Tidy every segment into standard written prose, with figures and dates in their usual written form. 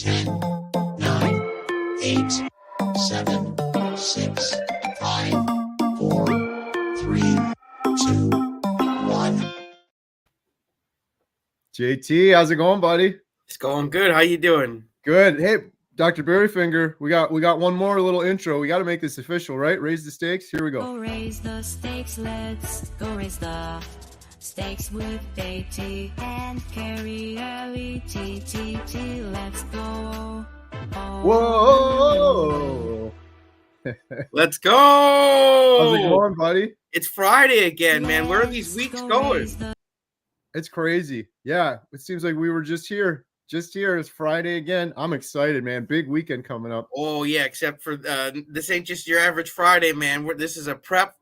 10, 9, 8, 7, 6, 5, 4, 3, 2, 1. JT, how's it going, buddy? It's going good. How you doing? Good. Hey, Dr. Berryfinger, we got one more little intro. We got to make this official, right? Raise the stakes. Here we go. Go raise the stakes. Let's go raise the stakes with JT and Carrie LETTT. Let's go. Whoa! Let's go. How's it going, buddy? It's Friday again, man. Where are these weeks going? It's crazy. Yeah, it seems like we were just here. It's Friday again. I'm excited, man. Big weekend coming up. Oh yeah, except for this ain't just your average Friday, man. This is a prep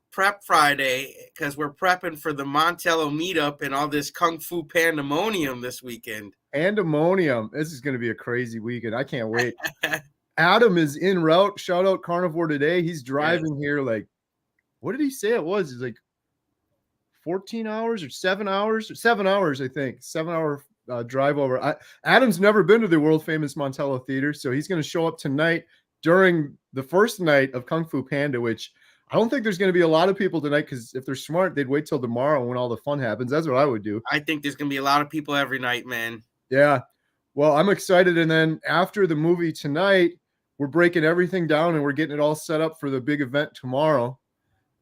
Friday because we're prepping for the Montello meetup and all this kung fu pandemonium this weekend. Pandemonium. This is going to be a crazy weekend. I can't wait. Adam is en route. Shout out Carnivore today. He's driving here like, what did he say it was? It's like 14 hours or 7 hours? 7 hours, I think. 7-hour drive over. Adam's never been to the world famous Montello Theater, so he's going to show up tonight during the first night of Kung Fu Panda, which I don't think there's going to be a lot of people tonight because if they're smart, they'd wait till tomorrow when all the fun happens. That's what I would do. I think there's going to be a lot of people every night, man. Yeah. Well, I'm excited. And then after the movie tonight, we're breaking everything down and we're getting it all set up for the big event tomorrow.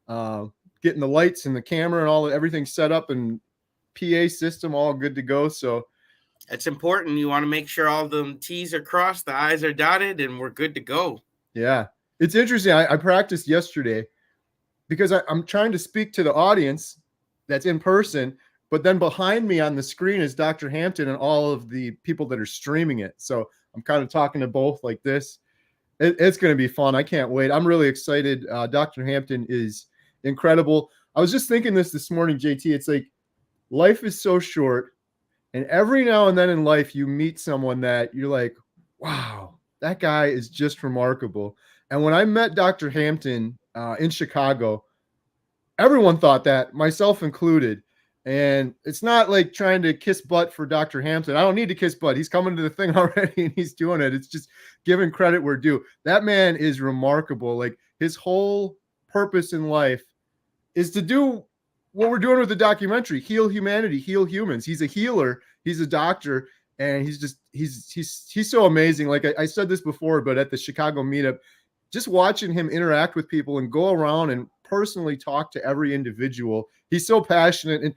Getting the lights and the camera and everything set up and PA system all good to go. So it's important. You want to make sure all the T's are crossed, the I's are dotted, and we're good to go. Yeah. It's interesting. I practiced yesterday because I'm trying to speak to the audience that's in person, but then behind me on the screen is Dr. Hampton and all of the people that are streaming it. So I'm kind of talking to both like this. It's going to be fun. I can't wait. I'm really excited. Dr. Hampton is incredible. I was just thinking this morning, JT. It's like life is so short. And every now and then in life, you meet someone that you're like, wow, that guy is just remarkable. And when I met Dr. Hampton in Chicago, everyone thought that, myself included. And it's not like trying to kiss butt for Dr. Hampton. I don't need to kiss butt. He's coming to the thing already and he's doing it. It's just giving credit where due. That man is remarkable. Like his whole purpose in life is to do what we're doing with the documentary, heal humanity, heal humans. He's a healer. He's a doctor. And he's so amazing. Like I said this before, but at the Chicago meetup, just watching him interact with people and go around and personally talk to every individual. He's so passionate. And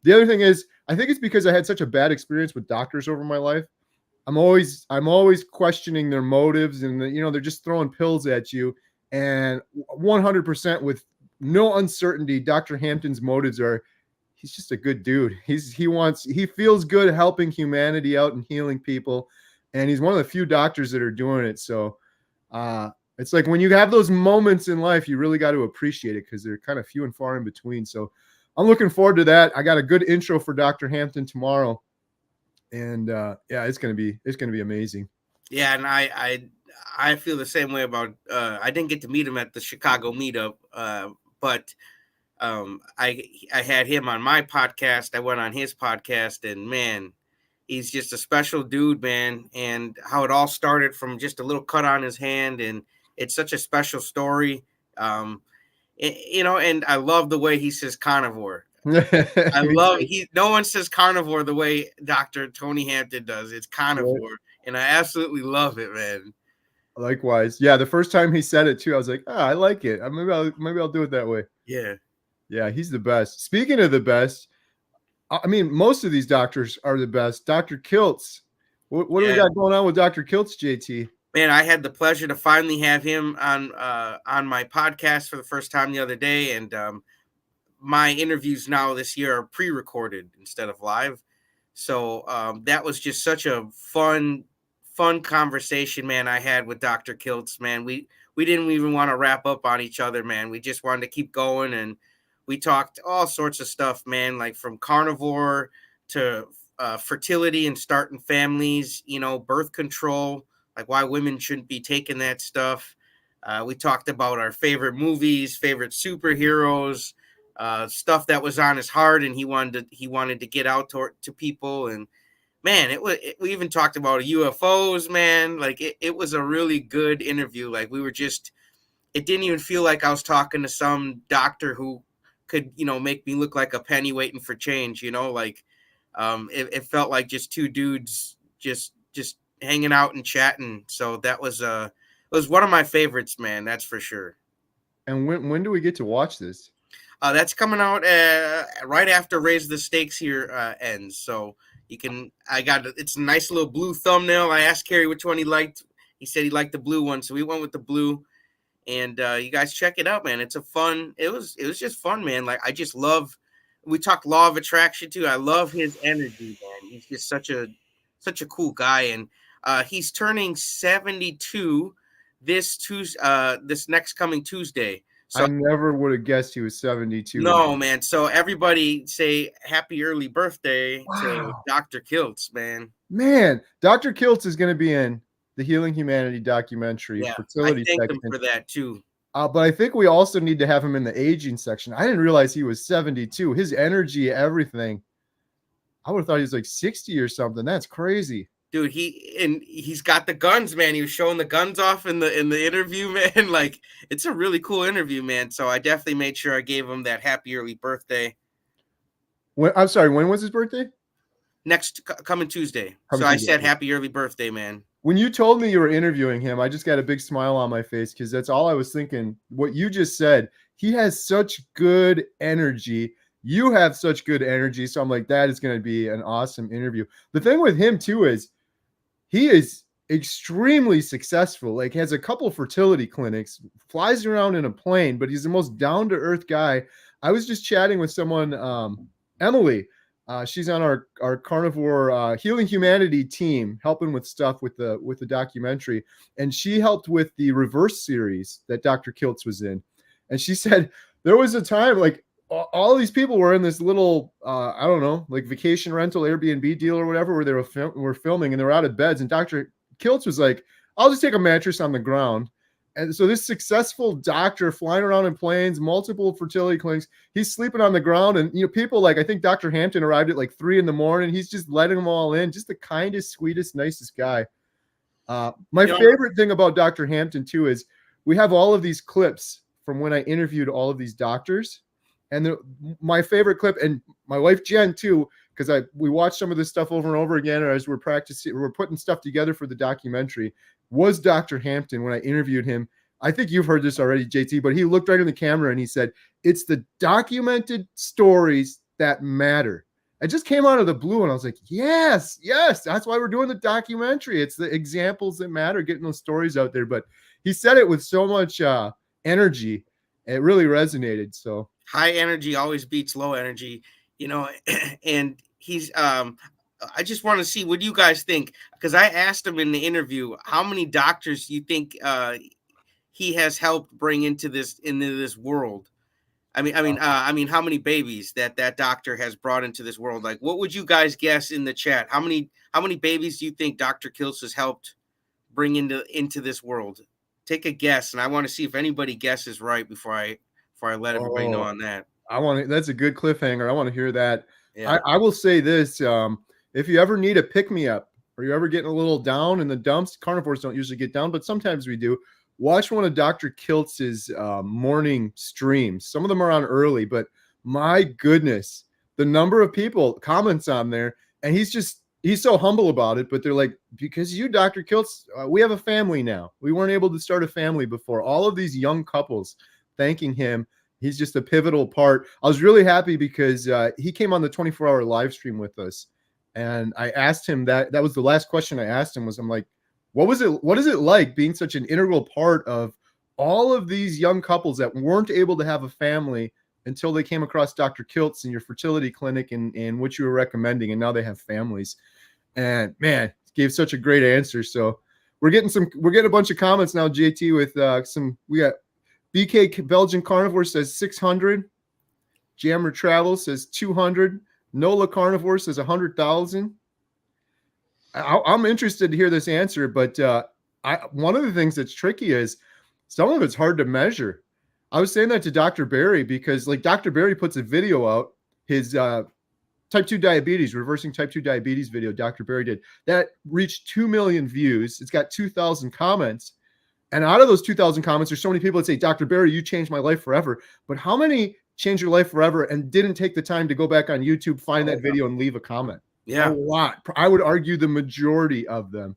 the other thing is, I think it's because I had such a bad experience with doctors over my life. I'm always questioning their motives and they're just throwing pills at you. And 100% with no uncertainty, Dr. Hampton's motives are, he's just a good dude. He feels good helping humanity out and healing people. And he's one of the few doctors that are doing it. So it's like when you have those moments in life, you really got to appreciate it because they're kind of few and far in between. So I'm looking forward to that. I got a good intro for Dr. Hampton tomorrow. And yeah, it's going to be amazing. Yeah. And I feel the same way about, I didn't get to meet him at the Chicago meetup, but I had him on my podcast. I went on his podcast and man, he's just a special dude, man. And how it all started from just a little cut on his hand. And it's such a special story. And I love the way he says carnivore. No one says carnivore the way Dr. Tony Hampton does. It's carnivore. Right. And I absolutely love it, man. Likewise. Yeah. The first time he said it too, I was like, I like it. Maybe I'll do it that way. Yeah. Yeah. He's the best. Speaking of the best, I mean, most of these doctors are the best. Dr. Kiltz. What do we got going on with Dr. Kiltz, JT? Man, I had the pleasure to finally have him on my podcast for the first time the other day. And my interviews now this year are pre-recorded instead of live. So that was just such a fun conversation, man, I had with Dr. Kiltz, man. We didn't even want to wrap up on each other, man. We just wanted to keep going. And we talked all sorts of stuff, man, like from carnivore to fertility and starting families, birth control, like why women shouldn't be taking that stuff. We talked about our favorite movies, favorite superheroes, stuff that was on his heart and he wanted to get out to people. And man, we even talked about UFOs, man. Like it was a really good interview. Like it didn't even feel like I was talking to some doctor who could, make me look like a penny waiting for change, like it felt like just two dudes just hanging out and chatting. So that was it was one of my favorites, man. That's for sure. And when do we get to watch this? That's coming out right after Raise the Stakes here ends. So it's a nice little blue thumbnail. I asked Kerry which one he liked. He said he liked the blue one, so we went with the blue. And you guys check it out, man. It was just fun, man. Like we talked law of attraction too. I love his energy, man. He's just such a cool guy. And he's turning 72 this next coming Tuesday. So I never would have guessed he was 72. No, man. So everybody say happy early birthday to Dr. Kiltz, man. Man, Dr. Kiltz is going to be in the Healing Humanity documentary. Yeah, fertility I thank section. him for that too. But I think we also need to have him in the aging section. I didn't realize he was 72. His energy, everything. I would have thought he was like 60 or something. That's crazy. Dude, he's got the guns, man. He was showing the guns off in the interview, man. Like, it's a really cool interview, man. So I definitely made sure I gave him that happy early birthday. I'm sorry, when was his birthday? Coming Tuesday. I said happy early birthday, man. When you told me you were interviewing him, I just got a big smile on my face because that's all I was thinking. What you just said, he has such good energy. You have such good energy. So I'm like, that is going to be an awesome interview. The thing with him too is he is extremely successful, like has a couple fertility clinics, flies around in a plane, but he's the most down-to-earth guy. I was just chatting with someone, Emily. She's on our Carnivore Healing Humanity team, helping with stuff with the documentary. And she helped with the Reverse series that Dr. Kiltz was in. And she said there was a time like all these people were in this little, I don't know, like vacation rental Airbnb deal or whatever, where they were filming and they were out of beds. And Dr. Kiltz was like, I'll just take a mattress on the ground. And so this successful doctor flying around in planes, multiple fertility clinics, he's sleeping on the ground. And, people like, I think Dr. Hampton arrived at like 3 a.m. He's just letting them all in. Just the kindest, sweetest, nicest guy. My favorite thing about Dr. Hampton too, is we have all of these clips from when I interviewed all of these doctors. And my favorite clip, and my wife Jen too, because we watched some of this stuff over and over again as we're putting stuff together for the documentary, was Dr. Hampton when I interviewed him. I think you've heard this already, JT, but he looked right in the camera and he said, it's the documented stories that matter. It just came out of the blue and I was like, yes, that's why we're doing the documentary. It's the examples that matter, getting those stories out there. But he said it with so much energy. It really resonated. So high energy always beats low energy, and he's I just want to see what you guys think, because I asked him in the interview how many doctors you think he has helped bring into this world. I mean, how many babies that doctor has brought into this world? Like, what would you guys guess in the chat? How many babies do you think Dr. Kiltz has helped bring into this world? Take a guess, and I want to see if anybody guesses right before I let everybody know on that. That's a good cliffhanger. I want to hear that. Yeah. I will say this. If you ever need a pick-me-up or you're ever getting a little down in the dumps, carnivores don't usually get down, but sometimes we do. Watch one of Dr. Kiltz's morning streams. Some of them are on early, but my goodness, the number of people comments on there, and he's so humble about it, but they're like, because you, Dr. Kiltz, we have a family now. We weren't able to start a family before. All of these young couples thanking him. He's just a pivotal part. I was really happy because he came on the 24-hour live stream with us. And I asked him that was the last question I asked him was, I'm like, what is it like being such an integral part of all of these young couples that weren't able to have a family until they came across Dr. Kiltz in your fertility clinic and what you were recommending, and now they have families. And man, gave such a great answer. So we're getting a bunch of comments now, JT, with we got BK Belgian Carnivore says 600. Jammer Travel says 200. Nola Carnivore says 100,000. I'm interested to hear this answer, but one of the things that's tricky is some of it's hard to measure. I was saying that to Dr. Barry because like Dr. Barry puts a video out, his type 2 diabetes, reversing type 2 diabetes video Dr. Barry did. That reached 2 million views. It's got 2,000 comments. And out of those 2,000 comments, there's so many people that say, Dr. Barry, you changed my life forever. But how many changed your life forever and didn't take the time to go back on YouTube, find that video, and leave a comment? Yeah. A lot. I would argue the majority of them.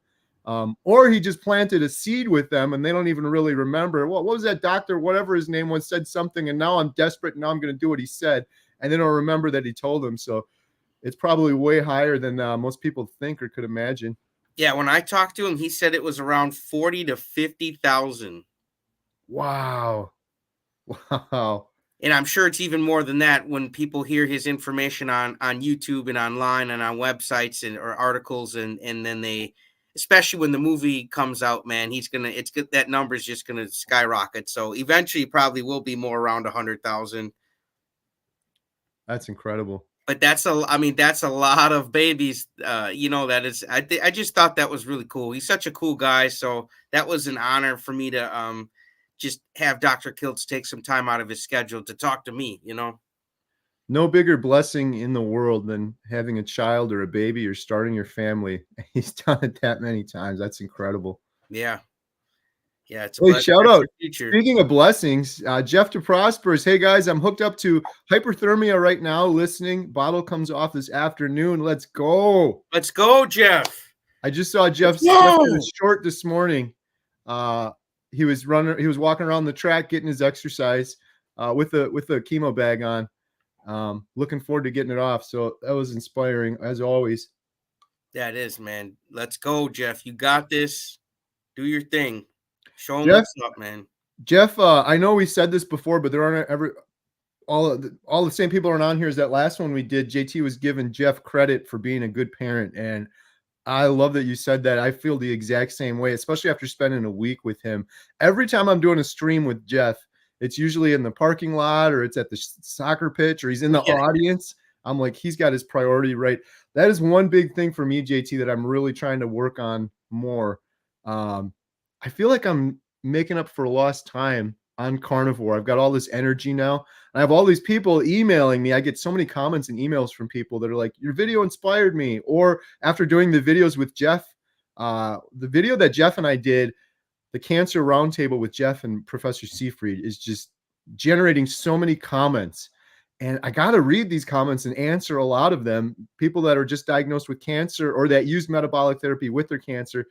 Or he just planted a seed with them and they don't even really remember. What was that doctor, whatever his name was, said something, and now I'm desperate and now I'm going to do what he said. And they don't remember that he told them. So it's probably way higher than most people think or could imagine. Yeah, when I talked to him, he said it was around 40 to 50,000. Wow. Wow. And I'm sure it's even more than that when people hear his information on YouTube and online and on websites or articles, and then they, especially when the movie comes out, man, it's good, that number is just gonna skyrocket. So eventually, probably will be more around 100,000. That's incredible. But that's a lot of babies. That is. I just thought that was really cool. He's such a cool guy. So that was an honor for me to just have Dr. Kiltz take some time out of his schedule to talk to me. No bigger blessing in the world than having a child or a baby or starting your family. He's done it that many times. That's incredible. Yeah. Yeah, it's hey, shout out. Speaking of blessings, Jeff to Prospers. Hey guys, I'm hooked up to hyperthermia right now. Listening. Bottle comes off this afternoon. Let's go. Let's go, Jeff. I just saw Jeff short this morning. He was walking around the track getting his exercise with a chemo bag on. Looking forward to getting it off. So that was inspiring as always. That is, man. Let's go, Jeff. You got this. Do your thing. Show them Jeff, what's up, man. Jeff, I know we said this before, but there aren't all the same people aren't on here as that last one we did. JT was giving Jeff credit for being a good parent, and I love that you said that. I feel the exact same way, especially after spending a week with him. Every time I'm doing a stream with Jeff, it's usually in the parking lot or it's at the soccer pitch or he's in the audience. I'm like, he's got his priority right. That is one big thing for me, JT, that I'm really trying to work on more. I feel like I'm making up for lost time on Carnivore. I've got all this energy now. I have all these people emailing me. I get so many comments and emails from people that are like, your video inspired me. Or after doing the videos with Jeff, the video that Jeff and I did, the Cancer Roundtable with Jeff and Professor Seafried, is just generating so many comments. And I got to read these comments and answer a lot of them. People that are just diagnosed with cancer or that use metabolic therapy with their cancer.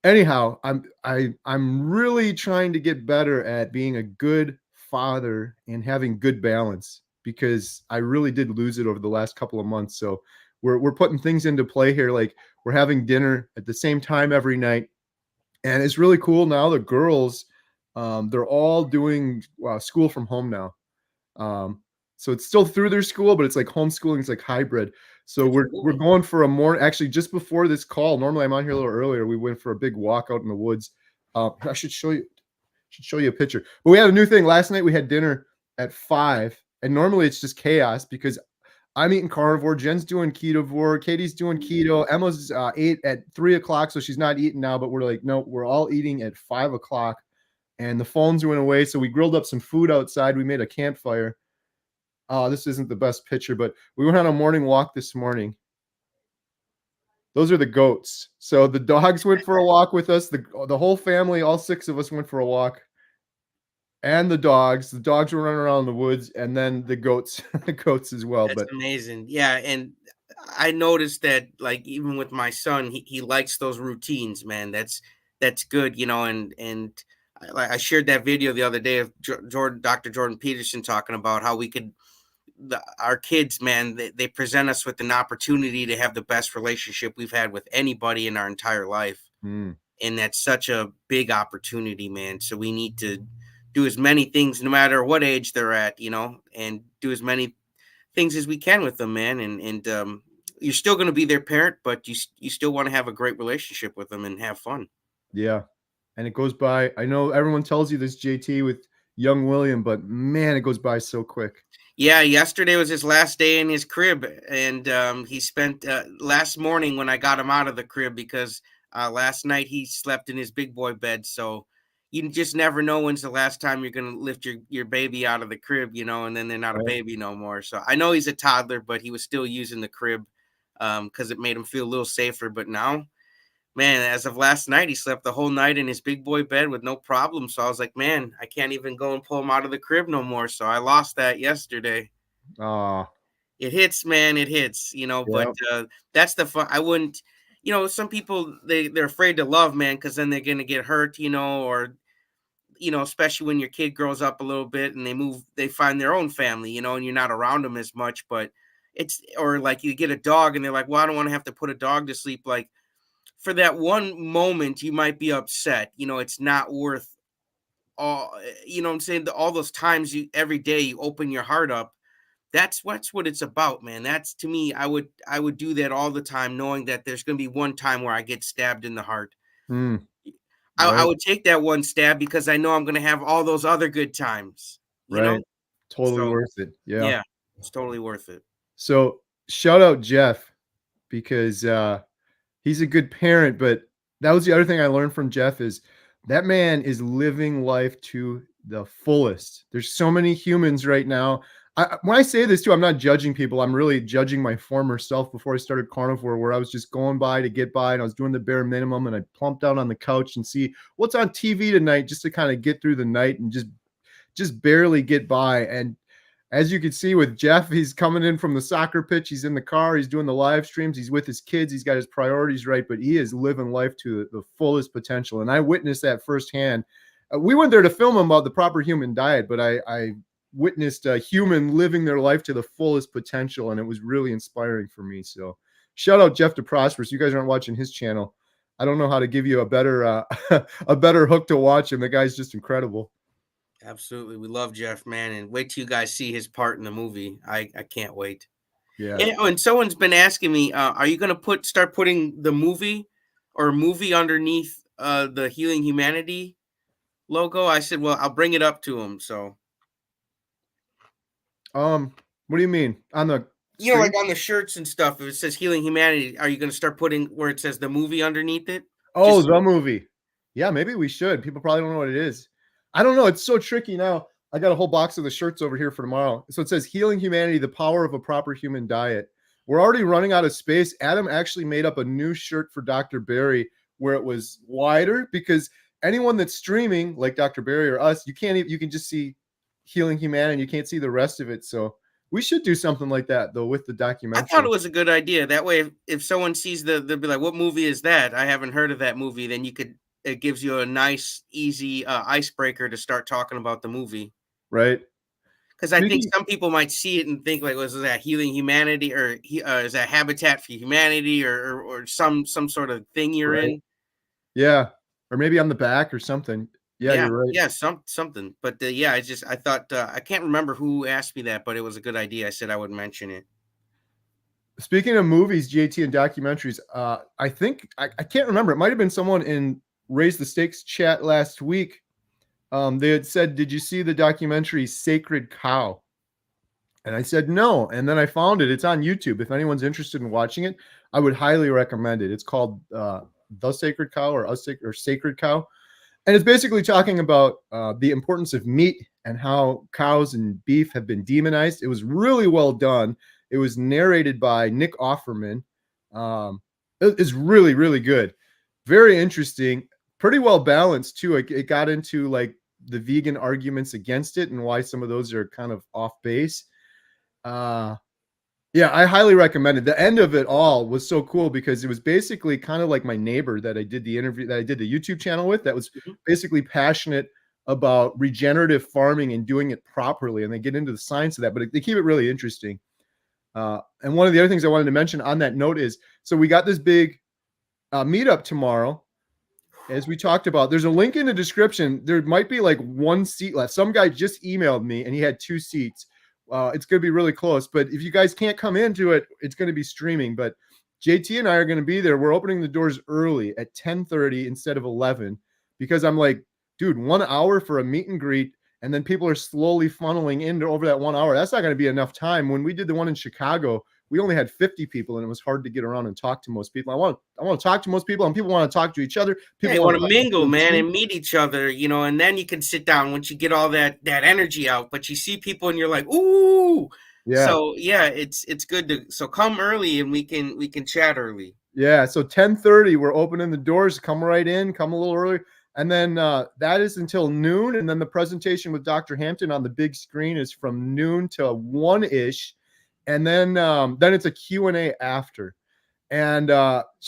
Anyhow, I'm really trying to get better at being a good father and having good balance, because I really did lose it over the last couple of months. So we're putting things into play here. Like we're having dinner at the same time every night. And it's really cool now. The girls, they're all doing school from home now. So it's still through their school, but it's like homeschooling. It's like hybrid. So we're going for actually just before this call. Normally I'm on here a little earlier. We went for a big walk out in the woods. I should show you a picture. But we had a new thing. Last night we had dinner at 5, and normally it's just chaos because I'm eating carnivore. Jen's doing ketovore. Katie's doing keto. Emma's ate at 3 o'clock, so she's not eating now. But we're like, no, we're all eating at 5 o'clock. And the phones went away, so we grilled up some food outside. We made a campfire. This isn't the best picture, but we went on a morning walk this morning. Those are the goats. So the dogs went for a walk with us. The whole family, all 6 of us, went for a walk. And the dogs were running around in the woods, and then the goats as well. That's amazing. Yeah. And I noticed that, like, even with my son, he likes those routines, man. That's good, and I shared that video the other day of Dr. Jordan Peterson talking about how we could, our kids, man, they present us with an opportunity to have the best relationship we've had with anybody in our entire life. And that's such a big opportunity, man. So we need to do as many things, no matter what age they're at, and do as many things as we can with them, man. And you're still going to be their parent, but you still want to have a great relationship with them and have fun. Yeah. And it goes by. I know everyone tells you this, JT, with young William, but man, it goes by so quick. Yeah, yesterday was his last day in his crib, and he spent last morning when I got him out of the crib, because last night he slept in his big boy bed. So you just never know when's the last time you're going to lift your baby out of the crib, and then they're not a Right. baby no more. So I know he's a toddler, but he was still using the crib because it made him feel a little safer. But now, man, as of last night, he slept the whole night in his big boy bed with no problem. So I was like, man, I can't even go and pull him out of the crib no more. So I lost that yesterday. Oh, It hits, man. It hits, but that's the fun. I wouldn't, some people, they're afraid to love, man, because then they're going to get hurt, or, especially when your kid grows up a little bit and they find their own family, and you're not around them as much. But or like you get a dog and they're like, well, I don't want to have to put a dog to sleep. Like, for that one moment, you might be upset. It's not worth all, what I'm saying? All those times every day you open your heart up. That's what it's about, man. That's, to me, I would do that all the time, knowing that there's going to be one time where I get stabbed in the heart. I right, would take that one stab because I know I'm going to have all those other good times, right. Totally So, worth it. Yeah. yeah, it's totally worth it. So shout out Jeff because he's a good parent, but that was the other thing I learned from Jeff is that man is living life to the fullest. There's so many humans right now. When I say this too, I'm not judging people. I'm really judging my former self before I started Carnivore, where I was just going by to get by and I was doing the bare minimum and I plumped out on the couch and see what's on TV tonight just to kind of get through the night and just barely get by. And as you can see with Jeff, he's coming in from the soccer pitch. He's in the car. He's doing the live streams. He's with his kids. He's got his priorities right, but he is living life to the fullest potential. And I witnessed that firsthand. We went there to film him about the proper human diet, but I witnessed a human living their life to the fullest potential, and it was really inspiring for me. So shout out Jeff DeProsperous. You guys aren't watching his channel. I don't know how to give you a better a better hook to watch him. The guy's just incredible. Absolutely. We love Jeff, man. And wait till you guys see his part in the movie. I can't wait. Yeah. And someone's been asking me, are you going to start putting the movie underneath the Healing Humanity logo? I said, well, I'll bring it up to him. So, what do you mean on the like on the shirts and stuff, if it says Healing Humanity, are you going to start putting where it says the movie underneath it? Oh, the movie. Yeah, maybe we should. People probably don't know what it is. I don't know. It's so tricky now. I got a whole box of the shirts over here for tomorrow. So it says Healing Humanity, the power of a proper human diet. We're already running out of space. Adam actually made up a new shirt for Dr. Barry where it was wider because anyone that's streaming like Dr. Barry or us, you can just see Healing Humanity. You can't see the rest of it. So we should do something like that though with the documentary. I thought it was a good idea. That way, if someone sees they'll be like, "What movie is that? I haven't heard of that movie." Then it gives you a nice, easy icebreaker to start talking about the movie. Right. Because I think some people might see it and think like, "Was that Healing Humanity or is that Habitat for Humanity or some sort of thing you're in?" Yeah, or maybe on the back or something. Yeah, you're right. Yeah, something. But I thought I can't remember who asked me that, but it was a good idea. I said I would mention it. Speaking of movies, JT, and documentaries, I think I can't remember. It might have been someone in Raise the Stakes chat last week. They had said, "Did you see the documentary Sacred Cow?" And I said no. And then I found it. It's on YouTube. If anyone's interested in watching it, I would highly recommend it. It's called The Sacred Cow or Sacred Cow. And it's basically talking about the importance of meat and how cows and beef have been demonized. It was really well done. It was narrated by Nick Offerman. It's really, really good. Very interesting. Pretty well balanced, too. It got into like the vegan arguments against it and why some of those are kind of off base. Yeah, I highly recommend it. The end of it all was so cool because it was basically kind of like my neighbor that I did the YouTube channel with that was basically passionate about regenerative farming and doing it properly. And they get into the science of that, but they keep it really interesting. And one of the other things I wanted to mention on that note is, so we got this big meetup tomorrow. As we talked about, there's a link in the description. There might be like one seat left. Some guy just emailed me and he had 2 seats. It's going to be really close, but if you guys can't come into it, it's going to be streaming. But JT and I are going to be there. We're opening the doors early at 10:30 instead of 11 because I'm like, dude, 1 hour for a meet and greet, and then people are slowly funneling in over that 1 hour. That's not going to be enough time. When we did the one in Chicago, we only had 50 people, and it was hard to get around and talk to most people. I want to talk to most people, and people want to talk to each other. People They want to talk mingle, each man, other. and meet each other, and then you can sit down once you get all that energy out. But you see people and you're like, ooh. Yeah. So yeah, it's good to come early and we can chat early. Yeah. So 10:30, we're opening the doors. Come right in. Come a little early. And then that is until noon. And then the presentation with Dr. Hampton on the big screen is from noon to 1-ish. And then it's a Q&A after. And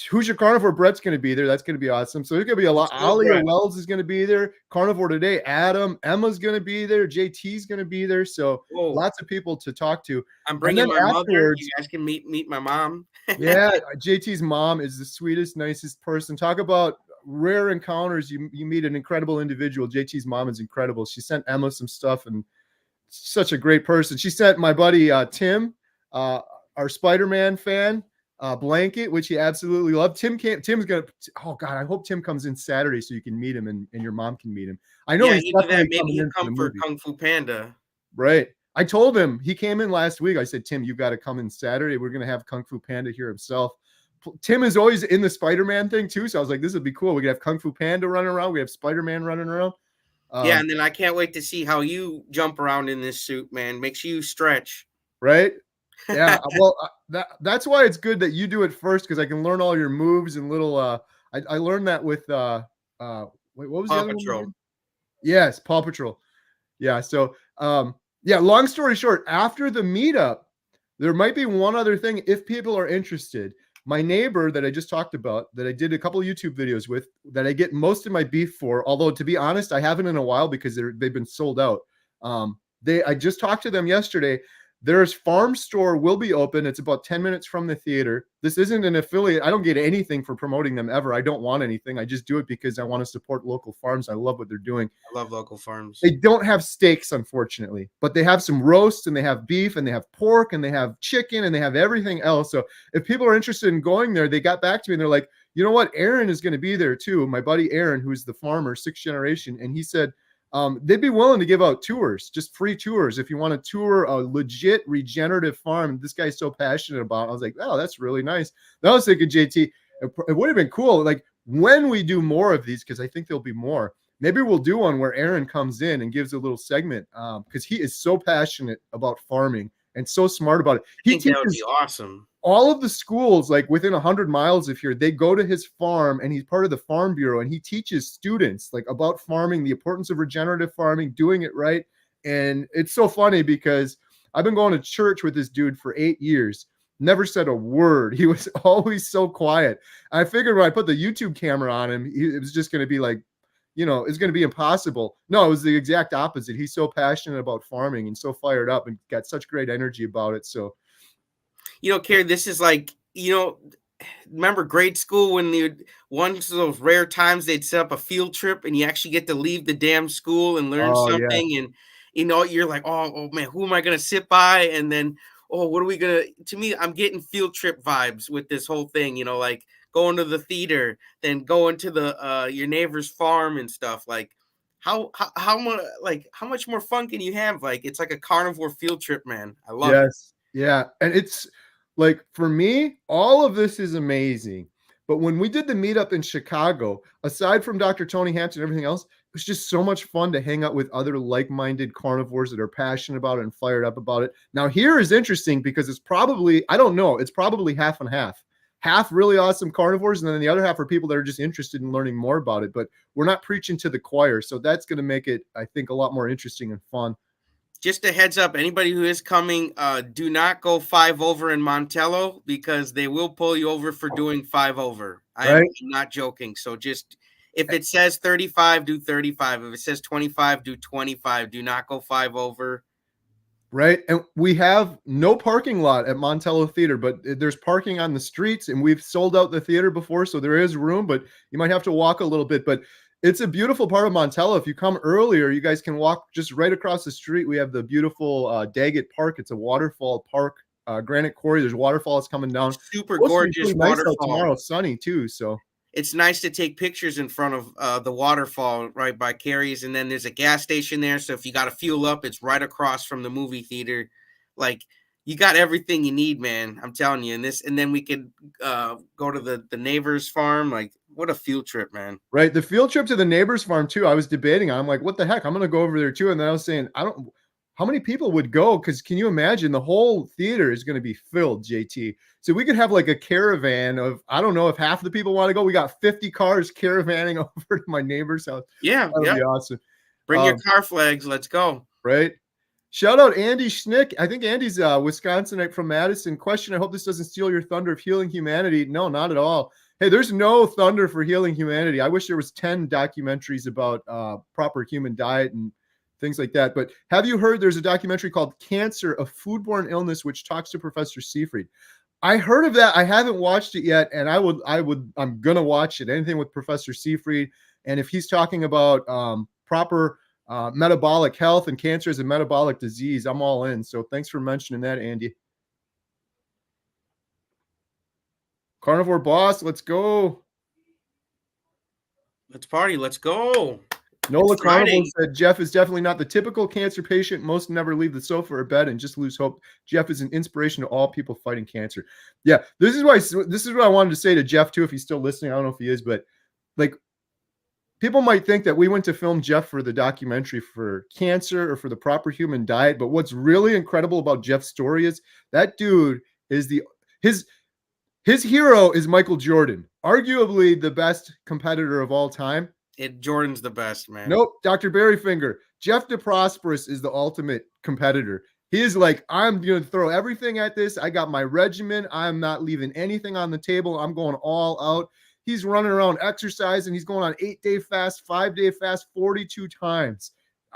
Who's Your Carnivore? Brett's going to be there. That's going to be awesome. So there's going to be a lot. Alia Wells is going to be there. Carnivore Today. Adam. Emma's going to be there. JT's going to be there. So lots of people to talk to. I'm bringing my mother. You guys can meet my mom. Yeah. JT's mom is the sweetest, nicest person. Talk about rare encounters. You meet an incredible individual. JT's mom is incredible. She sent Emma some stuff, and such a great person. She sent my buddy Tim, our Spider-Man fan, blanket, which he absolutely loved. Tim's gonna, oh God, I hope Tim comes in Saturday so you can meet him and your mom can meet him. I know he's maybe he'll come for Kung Fu Panda. Right. I told him, he came in last week. I said, Tim, you got to come in Saturday. We're gonna have Kung Fu Panda here himself. Tim is always in the Spider-Man thing too, so I was like, this would be cool. We could have Kung Fu Panda running around. We have Spider-Man running around. Yeah, and then I can't wait to see how you jump around in this suit, man. Make sure you stretch. Right? Yeah. Well, that's why it's good that you do it first, because I can learn all your moves and little. I learned that with wait, what was Paw the other Patrol? one? Yes, Paw Patrol. Yeah. So yeah. Long story short, after the meetup, there might be one other thing if people are interested. My neighbor that I just talked about, that I did a couple of YouTube videos with, that I get most of my beef for, although to be honest, I haven't in a while because they've been sold out. I just talked to them yesterday. Their farm store will be open. It's about 10 minutes from the theater. This isn't an affiliate. I don't get anything for promoting them ever. I don't want anything. I just do it because I want to support local farms. I love what they're doing. I love local farms. They don't have steaks, unfortunately, but they have some roasts, and they have beef, and they have pork, and they have chicken, and they have everything else. So if people are interested in going there, they got back to me and they're like, you know what? Aaron is going to be there too. My buddy Aaron, who's the farmer, 6th generation. And he said, they'd be willing to give out tours, just free tours. If you want to tour a legit regenerative farm, this guy's so passionate about it. I was like, oh, that's really nice. Then I was thinking, JT, it would have been cool. Like when we do more of these, because I think there'll be more, maybe we'll do one where Aaron comes in and gives a little segment, because he is so passionate about farming and so smart about it. I think that would be awesome. All of the schools, like within 100 miles of here, they go to his farm, and he's part of the Farm Bureau, and he teaches students like about farming, the importance of regenerative farming, doing it right. And it's so funny because I've been going to church with this dude for 8 years, never said a word. He was always so quiet. I figured when I put the YouTube camera on him, it was just going to be like, it's going to be impossible. No, it was the exact opposite. He's so passionate about farming and so fired up and got such great energy about it. So, Kerry, this is like, remember grade school when once of those rare times they'd set up a field trip and you actually get to leave the damn school and learn something. Yeah. And, you're like, oh man, who am I going to sit by? And then, what are we going to me, I'm getting field trip vibes with this whole thing, like going to the theater, then going to the, your neighbor's farm and stuff. Like how much more fun can you have? Like, it's like a carnivore field trip, man. I love it. Yeah. And it's, like, for me, all of this is amazing. But when we did the meetup in Chicago, aside from Dr. Tony Hampton and everything else, it was just so much fun to hang out with other like-minded carnivores that are passionate about it and fired up about it. Now, here is interesting because it's probably, I don't know, it's probably half and half. Half really awesome carnivores, and then the other half are people that are just interested in learning more about it. But we're not preaching to the choir, so that's going to make it, I think, a lot more interesting and fun. Just a heads up, anybody who is coming, do not go 5 over in Montello because they will pull you over for doing 5 over. I'm not joking. So just, if it says 35, do 35. If it says 25, do 25. Do not go 5 over. Right. And we have no parking lot at Montello Theater, but there's parking on the streets, and we've sold out the theater before. So there is room, but you might have to walk a little bit. But it's a beautiful part of Montello. If you come earlier, you guys can walk just right across the street. We have the beautiful Daggett Park. It's a waterfall park, granite quarry. There's waterfalls coming down. Super gorgeous waterfall. Nice tomorrow, sunny too. So it's nice to take pictures in front of the waterfall right by Carrie's. And then there's a gas station there. So if you got to fuel up, it's right across from the movie theater. Like, You got everything you need, man. I'm telling you. And then we could go to the neighbor's farm. Like, what a field trip, man. Right. The field trip to the neighbor's farm too. I was debating. I'm like, what the heck? I'm going to go over there too. And then I was saying, how many people would go? Because can you imagine the whole theater is going to be filled, JT. So we could have like a caravan of, I don't know if half the people want to go. We got 50 cars caravanning over to my neighbor's house. Yeah. That would be awesome. Bring your car flags. Let's go. Right. Shout out Andy Schnick. I think Andy's Wisconsinite from Madison. Question, I hope this doesn't steal your thunder of healing humanity. No, not at all. Hey, there's no thunder for healing humanity. I wish there was 10 documentaries about proper human diet and things like that. But have you heard there's a documentary called Cancer, a Foodborne Illness, which talks to Professor Seyfried? I heard of that. I haven't watched it yet. And I'm going to watch it. Anything with Professor Seyfried. And if he's talking about proper metabolic health and cancer as a metabolic disease, I'm all in. So thanks for mentioning that, Andy. Carnivore boss, let's go. Let's party. Let's go. Nola Carnivore said Jeff is definitely not the typical cancer patient. Most never leave the sofa or bed and just lose hope. Jeff is an inspiration to all people fighting cancer. Yeah, this is what I wanted to say to Jeff too, if he's still listening. I don't know if he is, but like, people might think that we went to film Jeff for the documentary for cancer or for the proper human diet. But what's really incredible about Jeff's story is that dude is his hero is Michael Jordan, arguably the best competitor of all time. Jordan's the best, man. Nope. Dr. Berryfinger. Jeff DeProsperous is the ultimate competitor. He is like, I'm going to throw everything at this. I got my regimen. I'm not leaving anything on the table. I'm going all out. He's running around exercising. He's going on 8-day fast, 5-day fast, 42 times.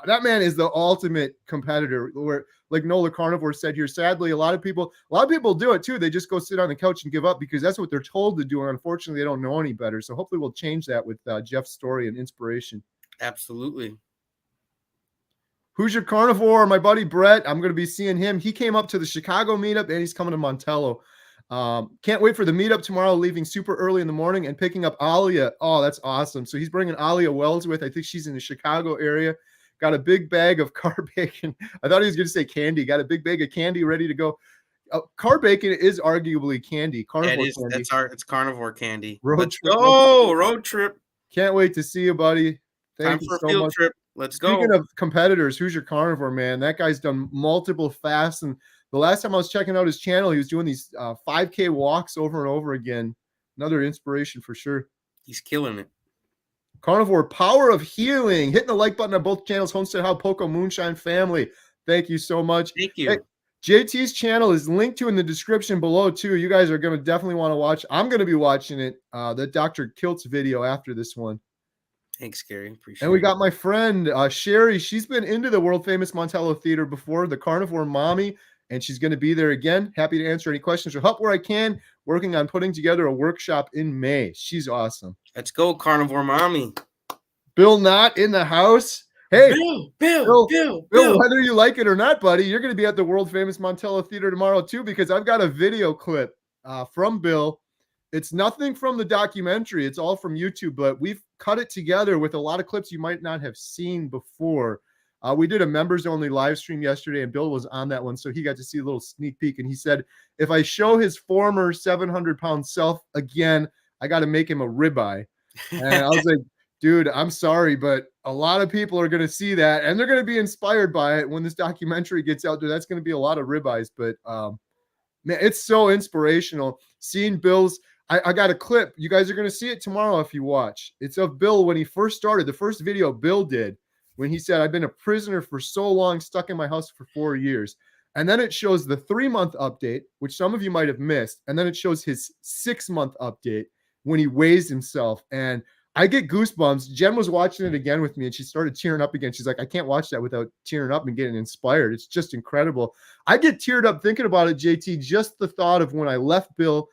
That man is the ultimate competitor. Where, like Nola Carnivore said here, sadly, a lot of people do it too. They just go sit on the couch and give up because that's what they're told to do. And unfortunately, they don't know any better. So hopefully we'll change that with Jeff's story and inspiration. Absolutely. Who's your carnivore? My buddy Brett. I'm going to be seeing him. He came up to the Chicago meetup and he's coming to Montello. Can't wait for the meetup tomorrow, leaving super early in the morning and picking up Alia. Oh, that's awesome. So he's bringing Alia Wells with. I think she's in the Chicago area. Got a big bag of car bacon. I thought he was going to say candy. Got a big bag of candy ready to go. Car bacon is arguably candy. Carnivore candy. It's carnivore candy. Road trip. Can't wait to see you, buddy. Thank you for so a field much. Trip. Let's go. Speaking of competitors, who's your carnivore, man? That guy's done multiple fasts. And the last time I was checking out his channel, he was doing these 5K walks over and over again. Another inspiration for sure. He's killing it. Carnivore, power of healing. Hitting the like button on both channels. Homestead How, Poko, Moonshine family. Thank you so much. Thank you. Hey, JT's channel is linked to in the description below too. You guys are going to definitely want to watch. I'm going to be watching it. The Dr. Kiltz video after this one. Thanks, Gary. Appreciate it. And we got my friend Sherry. She's been into the world famous Montello Theater before, the Carnivore Mommy, and she's going to be there again. Happy to answer any questions or help where I can. Working on putting together a workshop in May. She's awesome. Let's go, Carnivore Mommy. Bill Knott in the house. Hey, Bill. Whether you like it or not, buddy, you're going to be at the world famous Montello Theater tomorrow too, because I've got a video clip from Bill. It's nothing from the documentary. It's all from YouTube, but we've cut it together with a lot of clips you might not have seen before. We did a members only live stream yesterday and Bill was on that one. So he got to see a little sneak peek and he said, if I show his former 700-pound self again, I got to make him a ribeye. And I was like, dude, I'm sorry, but a lot of people are going to see that and they're going to be inspired by it when this documentary gets out there. That's going to be a lot of ribeyes, but man, it's so inspirational seeing Bill's. I got a clip. You guys are going to see it tomorrow if you watch. It's of Bill when he first started. The first video Bill did when he said, I've been a prisoner for so long, stuck in my house for 4 years. And then it shows the 3-month update, which some of you might have missed. And then it shows his 6-month update when he weighs himself. And I get goosebumps. Jen was watching it again with me and she started tearing up again. She's like, I can't watch that without tearing up and getting inspired. It's just incredible. I get teared up thinking about it, JT, just the thought of when I left Bill.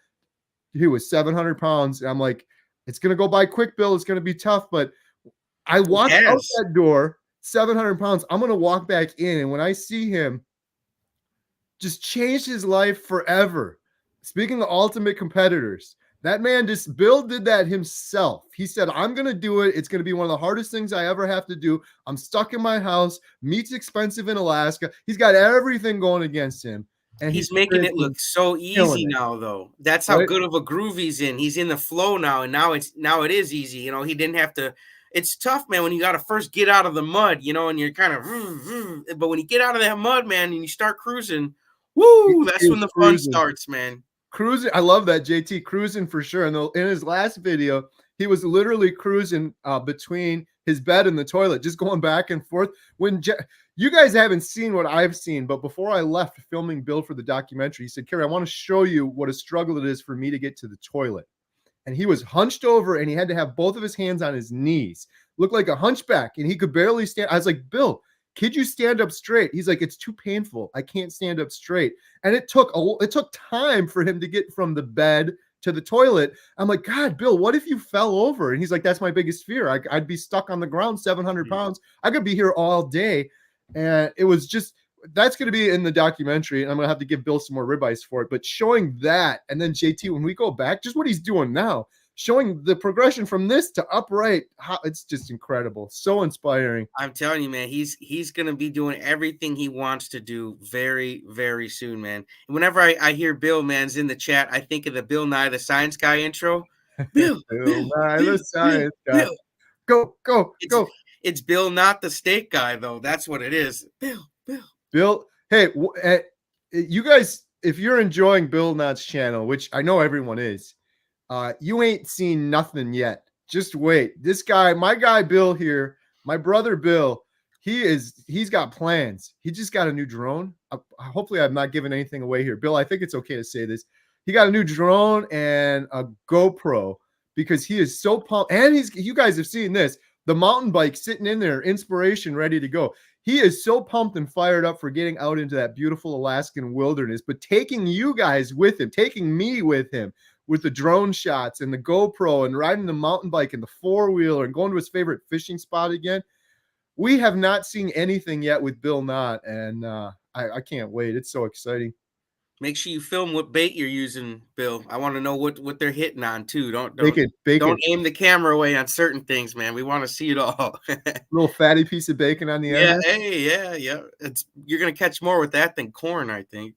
He was 700 pounds. And I'm like, it's going to go by quick, Bill. It's going to be tough. But I walked out that door, 700 pounds. I'm going to walk back in. And when I see him, just changed his life forever. Speaking of ultimate competitors, that man Bill did that himself. He said, I'm going to do it. It's going to be one of the hardest things I ever have to do. I'm stuck in my house. Meat's expensive in Alaska. He's got everything going against him. and He's making it look so killing easy it, now, though. That's how right? good of a groove he's in. He's in the flow now, and now it is easy. You know, he didn't have to. It's tough, man, when you got to first get out of the mud, you know, and you're kind of. But when you get out of that mud, man, and you start cruising, woo! That's He when was the fun cruising. starts, man. Cruising. I love that, JT, cruising for sure. And in his last video, he was literally cruising between his bed and the toilet, just going back and forth. You guys haven't seen what I've seen, but before I left filming Bill for the documentary, he said, Kerry, I want to show you what a struggle it is for me to get to the toilet. And he was hunched over and he had to have both of his hands on his knees, looked like a hunchback, and he could barely stand. I was like, Bill, could you stand up straight? He's like, it's too painful. I can't stand up straight. And it took time for him to get from the bed to the toilet. I'm like, God, Bill, what if you fell over? And he's like, that's my biggest fear. I'd be stuck on the ground, 700 pounds. I could be here all day. And it was just, that's going to be in the documentary. And I'm going to have to give Bill some more ribeyes for it. But showing that, and then JT, when we go back, just what he's doing now, showing the progression from this to upright, it's just incredible. So inspiring. I'm telling you, man, he's going to be doing everything he wants to do very, very soon, man. And whenever I hear Bill, man's in the chat, I think of the Bill Nye the Science Guy intro. Bill Nye the Science Guy. Go. It's Bill, not the steak guy, though. That's what it is. Bill. Hey, you guys, if you're enjoying Bill Knott's channel, which I know everyone is, you ain't seen nothing yet. Just wait. This guy, my guy Bill here, my brother Bill, he's got plans. He just got a new drone. Hopefully I'm not giving anything away here. Bill, I think it's okay to say this. He got a new drone and a GoPro because he is so pumped. And you guys have seen this, the mountain bike sitting in there, inspiration, ready to go. He is so pumped and fired up for getting out into that beautiful Alaskan wilderness, but taking you guys with him, taking me with him, with the drone shots and the GoPro and riding the mountain bike and the four-wheeler and going to his favorite fishing spot again. We have not seen anything yet with Bill Knott, and I can't wait. It's so exciting. Make sure you film what bait you're using, Bill. I want to know what they're hitting on too. Don't Bacon. aim the camera away on certain things, man. We want to see it all. Little fatty piece of bacon on the end. Yeah. You're gonna catch more with that than corn, I think.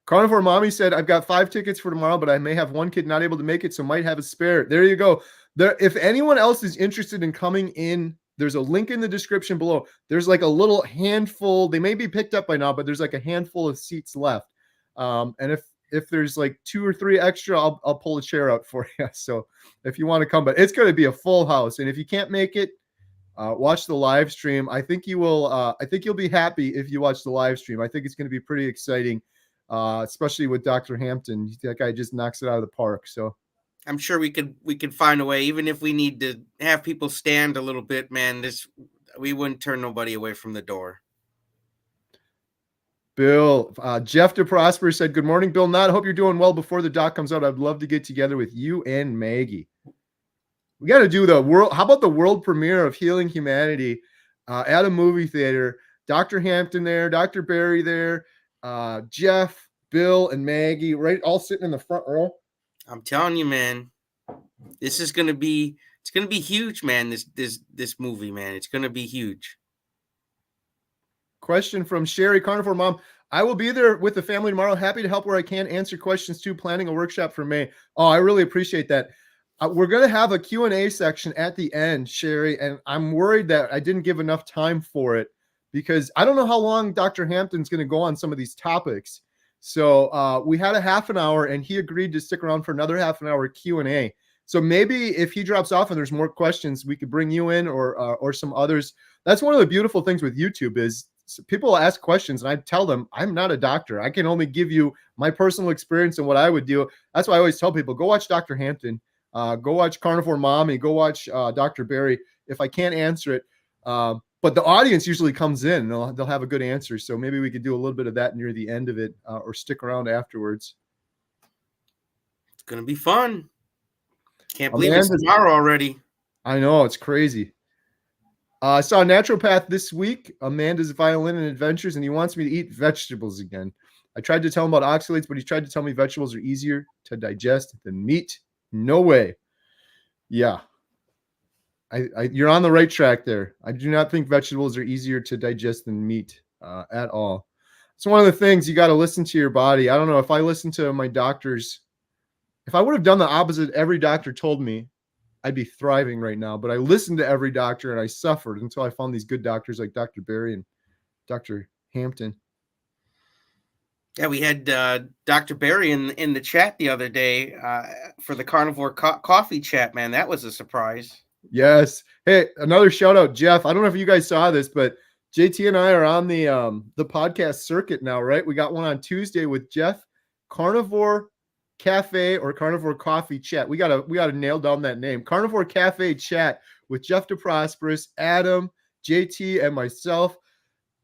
Carnivore Mommy said, I've got 5 tickets for tomorrow, but I may have one kid not able to make it, so might have a spare. There you go. If anyone else is interested in coming in, there's a link in the description below. There's like a little handful. They may be picked up by now, but there's like a handful of seats left. And if there's like 2 or 3 extra, I'll pull a chair out for you. So if you want to come, but it's going to be a full house. And if you can't make it, watch the live stream. I think you will. I think you'll be happy if you watch the live stream. I think it's going to be pretty exciting. Especially with Dr. Hampton. That guy just knocks it out of the park. So I'm sure we could find a way, even if we need to have people stand a little bit, man. We wouldn't turn nobody away from the door. Bill, Jeff DeProsper said, good morning, Bill Knott. I hope you're doing well before the doc comes out. I'd love to get together with you and Maggie. We got to do how about the world premiere of Healing Humanity at a movie theater? Dr. Hampton there, Dr. Barry there, Jeff, Bill, and Maggie, right, all sitting in the front row. I'm telling you, man, it's gonna be huge, man. This movie, man, it's gonna be huge. Question from Sherry, Carnivore Mom. I will be there with the family tomorrow. Happy to help where I can. Answer questions too. Planning a workshop for May. Oh, I really appreciate that. We're going to have a Q&A section at the end, Sherry, and I'm worried that I didn't give enough time for it, because I don't know how long Dr. Hampton's going to go on some of these topics. So we had a half an hour, and he agreed to stick around for another half an hour Q&A. So maybe if he drops off and there's more questions, we could bring you in or some others. That's one of the beautiful things with YouTube is people ask questions, and I tell them I'm not a doctor. I can only give you my personal experience and what I would do. That's why I always tell people, go watch Dr. Hampton, go watch Carnivore Mommy, go watch Dr. Barry if I can't answer it. But the audience usually comes in and they'll have a good answer. So maybe we could do a little bit of that near the end of it or stick around afterwards. It's going to be fun. Can't believe it's tomorrow already. I know. It's crazy. I saw a naturopath this week, Amanda's Violin and Adventures, and he wants me to eat vegetables again. I tried to tell him about oxalates, but he tried to tell me vegetables are easier to digest than meat. No way. Yeah. You're on the right track there. I do not think vegetables are easier to digest than meat at all. it's one of the things you got to listen to your body. I don't know if I listened to my doctors, if I would have done the opposite every doctor told me, I'd be thriving right now. But I listened to every doctor and I suffered until I found these good doctors like Dr. Barry and Dr. Hampton. Yeah, we had Dr. Barry in the chat the other day for the Carnivore coffee chat, man. That was a surprise. Yes. Hey, another shout out, Jeff. I don't know if you guys saw this, but JT and I are on the podcast circuit now, right? We got one on Tuesday with Jeff, Carnivore Cafe or Carnivore Coffee Chat. We gotta nail down that name. Carnivore Cafe Chat with Jeff DeProsperous, Adam, JT, and myself.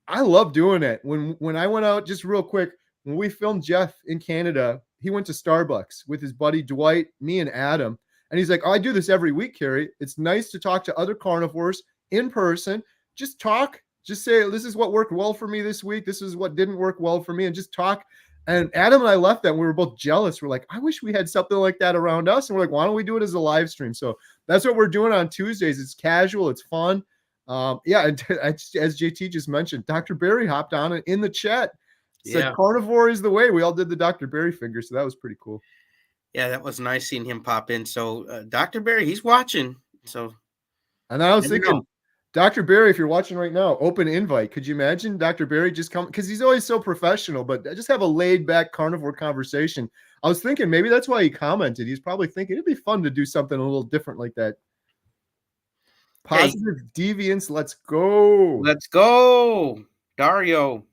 I love doing it. When I went out, just real quick, when we filmed Jeff in Canada, he went to Starbucks with his buddy Dwight, me, and Adam. And he's like, oh, I do this every week, Carrie. It's nice to talk to other carnivores in person. Just talk. Just say, this is what worked well for me this week. This is what didn't work well for me. And just talk. And Adam and I left that. And we were both jealous. We're like, I wish we had something like that around us. And we're like, why don't we do it as a live stream? So that's what we're doing on Tuesdays. It's casual. It's fun. Yeah. And as JT just mentioned, Dr. Barry hopped on in the chat. Said Carnivore is the way. We all did the Dr. Barry finger. So that was pretty cool. Yeah, that was nice seeing him pop in. So Dr. Barry, he's watching. So, and I was thinking, Dr. Barry, if you're watching right now, open invite. Could you imagine Dr. Barry just come? Because he's always so professional, but just have a laid back carnivore conversation. I was thinking maybe that's why he commented. He's probably thinking it'd be fun to do something a little different like that. Positive deviance. Let's go. Let's go. Dario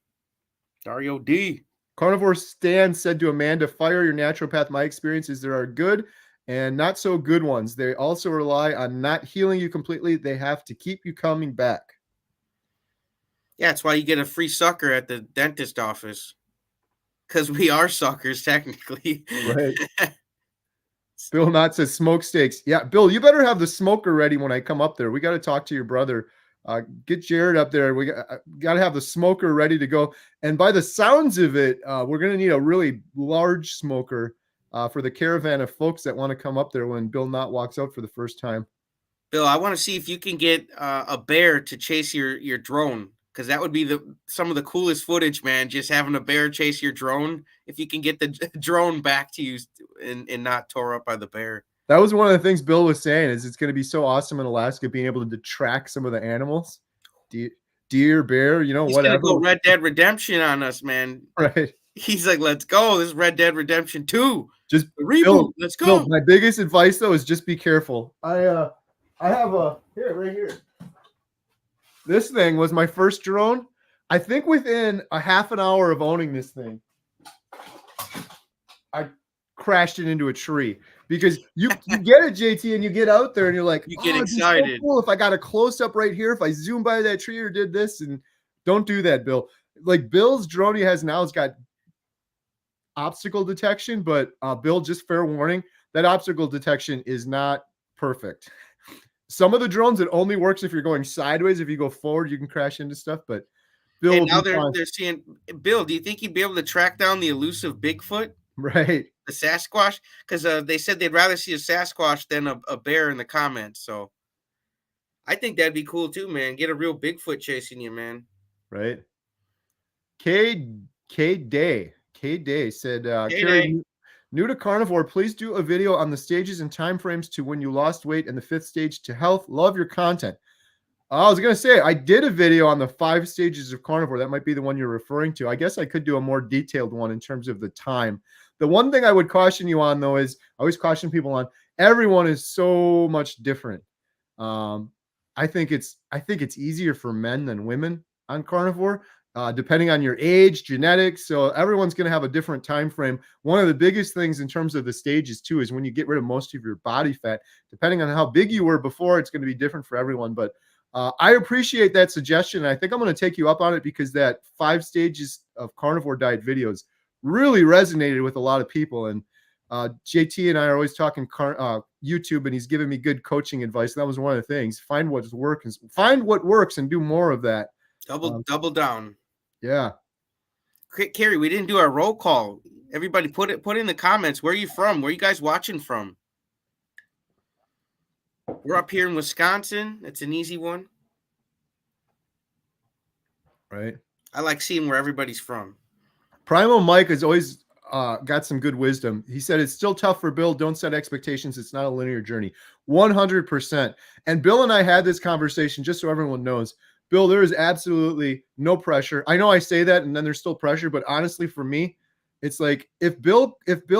D. Carnivore Stan said to Amanda, fire your naturopath. My experiences, there are good and not so good ones. They also rely on not healing you completely. They have to keep you coming back. Yeah, that's why you get a free sucker at the dentist office. Because we are suckers, technically. Right. Bill Knott says smoke steaks. Yeah, Bill, you better have the smoker ready when I come up there. We got to talk to your brother. Get Jared up there. We got to have the smoker ready to go. And by the sounds of it, we're going to need a really large smoker for the caravan of folks that want to come up there when Bill Knott walks out for the first time. Bill, I want to see if you can get a bear to chase your drone, because that would be some of the coolest footage, man. Just having a bear chase your drone. If you can get the drone back to you and not tore up by the bear. That was one of the things Bill was saying is it's going to be so awesome in Alaska being able to track some of the animals, deer, bear, He's whatever. He's going to go Red Dead Redemption on us, man. Right. He's like, let's go. This is Red Dead Redemption 2. Just reboot. Let's go. Bill, my biggest advice though is just be careful. I have right here. This thing was my first drone. I think within a half an hour of owning this thing, I crashed it into a tree. Because you get it, JT, and you get out there and you're like, you get excited. So cool. If I got a close up right here, if I zoom by that tree or did this, and don't do that, Bill. Like Bill's drone he has now has got obstacle detection, but Bill, just fair warning, that obstacle detection is not perfect. Some of the drones, it only works if you're going sideways. If you go forward, you can crash into stuff. But Bill, and now they're seeing Bill. Do you think he'd be able to track down the elusive Bigfoot? Right. The Sasquatch, because they said they'd rather see a Sasquatch than a bear in the comments. So I think that'd be cool too, man. Get a real Bigfoot chasing you, man. Right. K Day said, Carrie, new to carnivore, please do a video on the stages and timeframes to when you lost weight and the 5th stage to health. Love your content. I was going to say, I did a video on the 5 stages of carnivore. That might be the one you're referring to. I guess I could do a more detailed one in terms of the time. The one thing I would caution you on, though, is I always caution people on everyone is so much different. I think it's easier for men than women on carnivore, depending on your age, genetics. So everyone's going to have a different time frame. One of the biggest things in terms of the stages, too, is when you get rid of most of your body fat, depending on how big you were before, it's going to be different for everyone. But I appreciate that suggestion. And I think I'm going to take you up on it because that 5 stages of carnivore diet videos really resonated with a lot of people. And JT and I are always talking YouTube, and he's giving me good coaching advice. And that was one of the things. Find what works and do more of that. Double down. Yeah. Carrie, we didn't do our roll call. Everybody put in the comments. Where are you from? Where are you guys watching from? We're up here in Wisconsin. That's an easy one. Right. I like seeing where everybody's from. Primal Mike has always got some good wisdom. He said it's still tough for Bill. Don't set expectations. It's not a linear journey. 100%. And Bill and I had this conversation, just so everyone knows. Bill, there is absolutely no pressure. I know I say that and then there's still pressure, but honestly, for me, it's like if Bill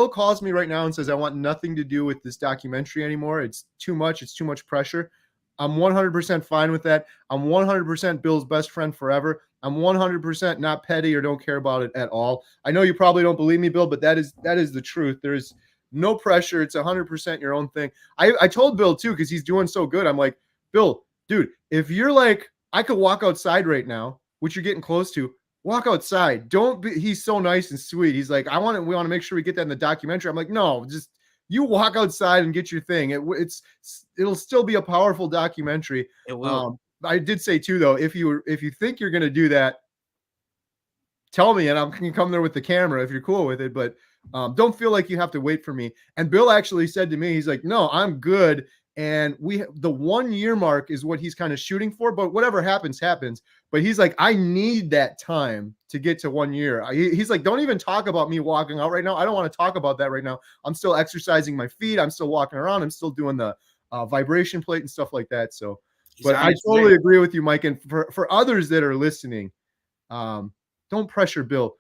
calls me right now and says I want nothing to do with this documentary anymore, it's too much pressure. I'm 100% fine with that. I'm 100% Bill's best friend forever. I'm 100% not petty or don't care about it at all. I know you probably don't believe me, Bill, but that is the truth. There is no pressure. It's 100% your own thing. I told Bill too, because he's doing so good. I'm like, Bill, dude, if you're like, I could walk outside right now, which you're getting close to, walk outside. Don't be, he's so nice and sweet. He's like, we want to make sure we get that in the documentary. I'm like, no, just you walk outside and get your thing. It'll still be a powerful documentary. It will. I did say too, though, if you think you're going to do that, tell me and I can come there with the camera if you're cool with it. But don't feel like you have to wait for me. And Bill actually said to me, he's like, no, I'm good. And the 1 year mark is what he's kind of shooting for, but whatever happens, happens. But he's like, I need that time to get to 1 year. He's like, don't even talk about me walking out right now. I don't want to talk about that right now. I'm still exercising my feet. I'm still walking around. I'm still doing the vibration plate and stuff like that. So, but I totally agree with you, Mike. And for others that are listening, don't pressure Bill.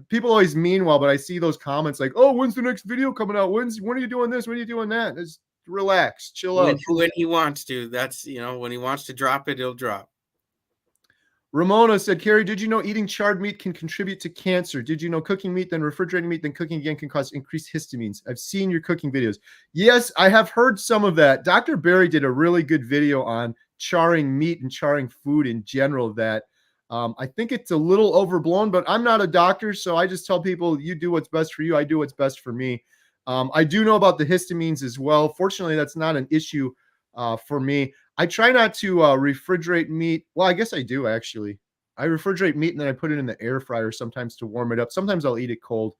People always mean well, but I see those comments like, oh, when's the next video coming out? When are you doing this? When are you doing that? Just relax, chill out. When he wants to. That's, when he wants to drop it, he'll drop. Ramona said, Carrie, did you know eating charred meat can contribute to cancer? Did you know cooking meat, then refrigerating meat, then cooking again can cause increased histamines? I've seen your cooking videos. Yes, I have heard some of that. Dr. Barry did a really good video on charring meat and charring food in general that I think it's a little overblown, but I'm not a doctor, so I just tell people, you do what's best for you. I do what's best for me. I do know about the histamines as well. Fortunately, that's not an issue for me. I try not to refrigerate meat. Well, I guess I do actually. I refrigerate meat and then I put it in the air fryer sometimes to warm it up. Sometimes I'll eat it cold.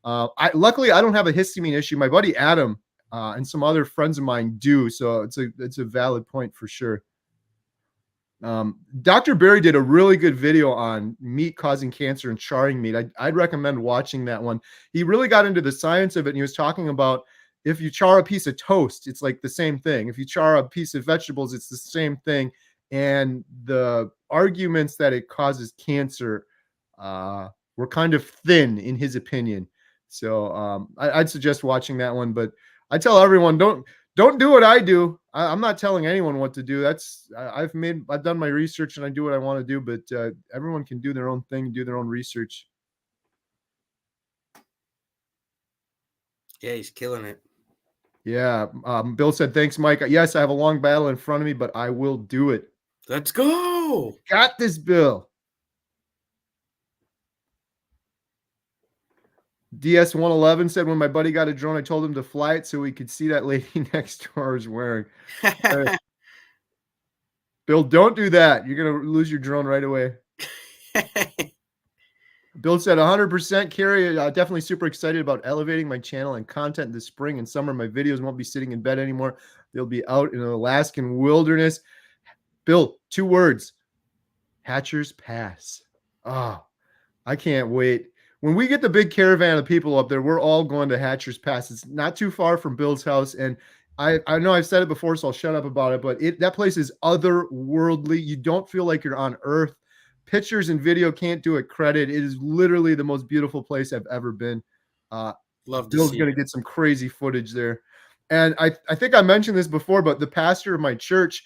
Luckily, I don't have a histamine issue. My buddy Adam and some other friends of mine do. So it's a valid point for sure. Dr. Barry did a really good video on meat causing cancer and charring meat. I'd recommend watching that one. He really got into the science of it, and he was talking about if you char a piece of toast, it's like the same thing. If you char a piece of vegetables, it's the same thing. And the arguments that it causes cancer were kind of thin in his opinion. So I'd suggest watching that one. But I tell everyone, don't do what I do. I'm not telling anyone what to do. I've done my research and I do what I want to do, but everyone can do their own thing, do their own research. Yeah, he's killing it. Yeah. Bill said, thanks, Mike. Yes, I have a long battle in front of me, but I will do it. Let's go. Got this, Bill. DS111 said, when my buddy got a drone, I told him to fly it so we could see that lady next door is wearing. Bill, don't do that. You're going to lose your drone right away. Bill said 100%. Carrie, definitely super excited about elevating my channel and content this spring and summer. My videos won't be sitting in bed anymore. They'll be out in an Alaskan wilderness. Bill, 2 words. Hatcher's Pass. Oh, I can't wait. When we get the big caravan of people up there, we're all going to Hatcher's Pass. It's not too far from Bill's house. And I know I've said it before, so I'll shut up about it, but that place is otherworldly. You don't feel like you're on Earth. Pictures and video can't do it credit. It is literally the most beautiful place I've ever been. Love to Bill's see going to get some crazy footage there. And I think I mentioned this before, but the pastor of my church,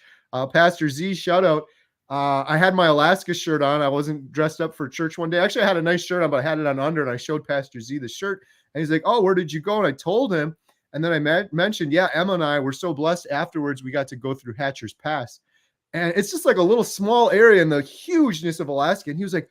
Pastor Z, shout out. I had my Alaska shirt on. I wasn't dressed up for church one day. Actually, I had a nice shirt on, but I had it on under, and I showed Pastor Z the shirt. And he's like, oh, where did you go? And I told him. And then I mentioned, yeah, Emma and I were so blessed afterwards. We got to go through Hatcher's Pass. And it's just like a little small area in the hugeness of Alaska. And he was like,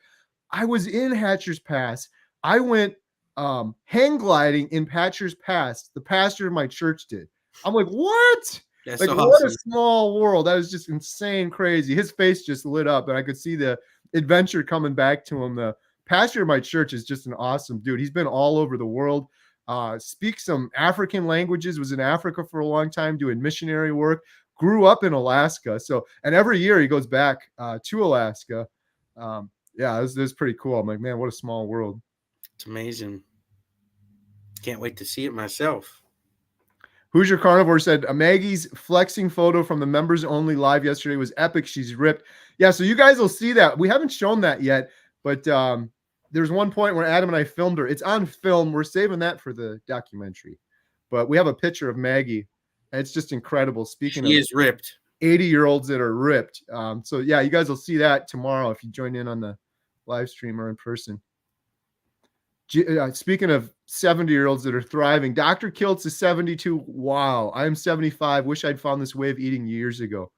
I was in Hatcher's Pass. I went hang gliding in Hatcher's Pass. The pastor of my church did. I'm like, what? That's like, so what awesome. a small world. That was just insane, crazy. His face just lit up, and I could see the adventure coming back to him. The pastor of my church is just an awesome dude. He's been all over the world, speaks some African languages, was in Africa for a long time doing missionary work, grew up in Alaska. So, and every year he goes back to Alaska. Yeah, this is pretty cool. I'm like, man, what a small world. It's amazing. Can't wait to see it myself. Who's Your Carnivore said Maggie's flexing photo from the members only live yesterday was epic. She's ripped. Yeah, so you guys will see that. We haven't shown that yet, but there's one point where Adam and I filmed her. It's on film. We're saving that for the documentary. But we have a picture of Maggie. And it's just incredible. Speaking She of is ripped. 80-year-olds that are ripped. So yeah, you guys will see that tomorrow if you join in on the live stream or in person. Speaking of 70-year-olds that are thriving, Dr. Kiltz is 72. Wow, I am 75. Wish I'd found this way of eating years ago.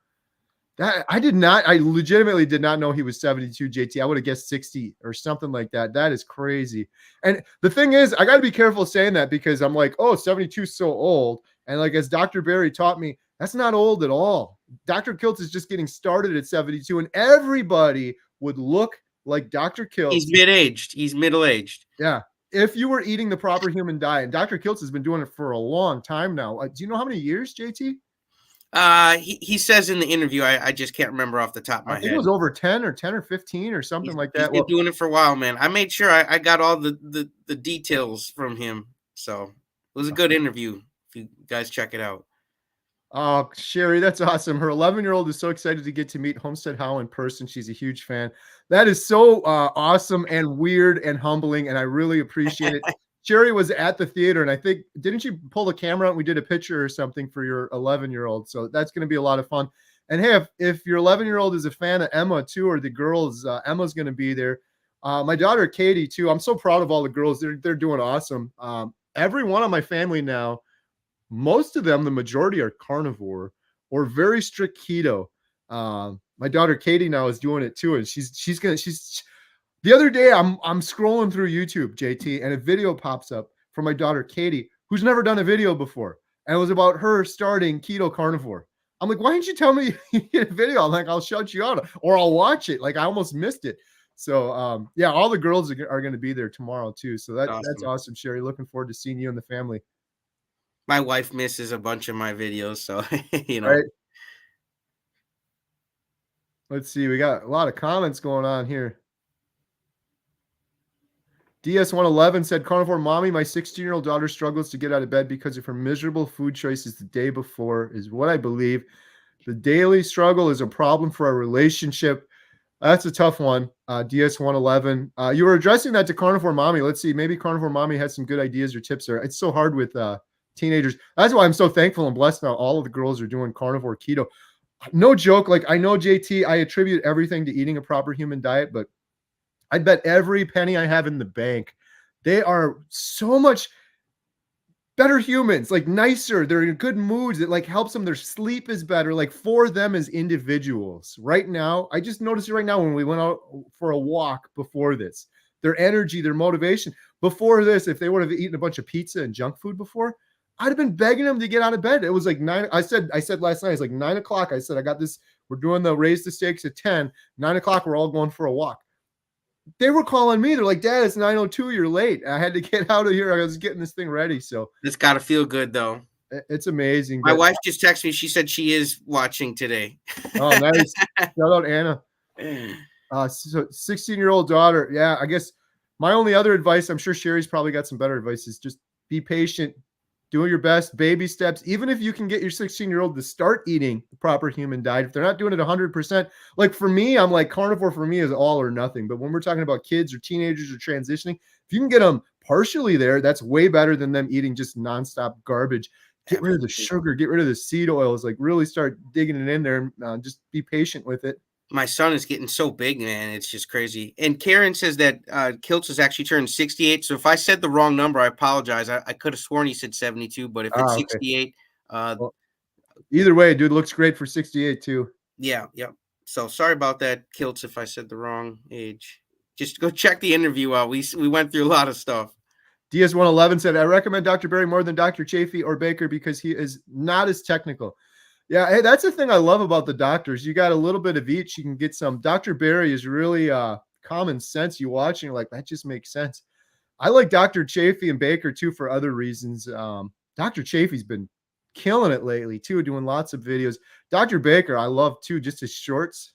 I legitimately did not know he was 72, JT. I would have guessed 60 or something like that. That is crazy. And the thing is, I got to be careful saying that because I'm like, oh, 72 is so old. And like, as Dr. Barry taught me, that's not old at all. Dr. Kiltz is just getting started at 72, and everybody would look like Dr. Kiltz. He's mid-aged. He's middle-aged. Yeah. If you were eating the proper human diet, Dr. Kiltz has been doing it for a long time now. Do you know how many years, JT? He says in the interview, I just can't remember off the top of my head. I think it was over 10 or 15 or something like that. He's been doing it for a while, man. I made sure I got all the details from him. So it was a good interview. If you guys check it out. Oh, Sherry, that's awesome. Her 11-year-old is so excited to get to meet Homestead Howe in person. She's a huge fan. That is so awesome and weird and humbling, and I really appreciate it. Sherry was at the theater, and I think, didn't you pull the camera out and we did a picture or something for your 11-year-old? So that's going to be a lot of fun. And hey, if your 11-year-old is a fan of Emma too, or the girls, Emma's going to be there. My daughter, Katie, too. I'm so proud of all the girls. They're doing awesome. Every one of my family now, most of them, the majority are carnivore or very strict keto. My daughter Katie now is doing it too, and she's the other day I'm scrolling through YouTube, JT, and a video pops up from my daughter Katie, who's never done a video before, and it was about her starting keto carnivore. I'm like, why didn't you tell me you get a video? I'm like, I'll shout you out or I'll watch it. Like, I almost missed it. So yeah, all the girls are going to be there tomorrow too. So that's awesome, Sherry. Looking forward to seeing you and the family. My wife misses a bunch of my videos, so you know. Right. Let's see. We got a lot of comments going on here. DS111 said, Carnivore Mommy, my 16-year-old daughter struggles to get out of bed because of her miserable food choices the day before, is what I believe. The daily struggle is a problem for our relationship. That's a tough one. DS111. You were addressing that to Carnivore Mommy. Let's see. Maybe Carnivore Mommy has some good ideas or tips there. It's so hard with teenagers. That's why I'm so thankful and blessed now. All of the girls are doing carnivore keto. No joke. Like, I know, JT, I attribute everything to eating a proper human diet, but I bet every penny I have in the bank, they are so much better humans, like nicer. They're in good moods. It like helps them. Their sleep is better, like for them as individuals. Right now, I just noticed it right now when we went out for a walk before this, their energy, their motivation. Before this, if they would have eaten a bunch of pizza and junk food before, I'd have been begging them to get out of bed. It was like 9. I said last night, it's like 9 o'clock. I said, I got this. We're doing the raise the stakes at 10. 9 o'clock, we're all going for a walk. They were calling me. They're like, Dad, it's 9:02. You're late. I had to get out of here. I was getting this thing ready. So it's got to feel good, though. It's amazing. My wife just texted me. She said she is watching today. Oh, nice. Shout out, Anna. So 16-year-old daughter. Yeah, I guess my only other advice, I'm sure Sherry's probably got some better advice, is just be patient. Do your best, baby steps. Even if you can get your 16-year-old to start eating the proper human diet, if they're not doing it 100%, like for me, I'm like, carnivore for me is all or nothing. But when we're talking about kids or teenagers or transitioning, if you can get them partially there, that's way better than them eating just nonstop garbage. Get rid of the sugar, get rid of the seed oils, like really start digging it in there and just be patient with it. My son is getting so big, man. It's just crazy. And Karen says that Kiltz has actually turned 68. So if I said the wrong number, I apologize. I could have sworn he said 72, but if it's 68. Well, either way, dude, looks great for 68 too. Yeah. So sorry about that, Kiltz, if I said the wrong age. Just go check the interview out. We went through a lot of stuff. DS111 said, I recommend Dr. Barry more than Dr. Chafee or Baker because he is not as technical. Yeah, hey, that's the thing I love about the doctors. You got a little bit of each. You can get some. Dr. Barry is really common sense. You watch and you're like, that just makes sense. I like Dr. Chafee and Baker too for other reasons. Dr. Chafee's been killing it lately too, doing lots of videos. Dr. Baker, I love too, just his shorts.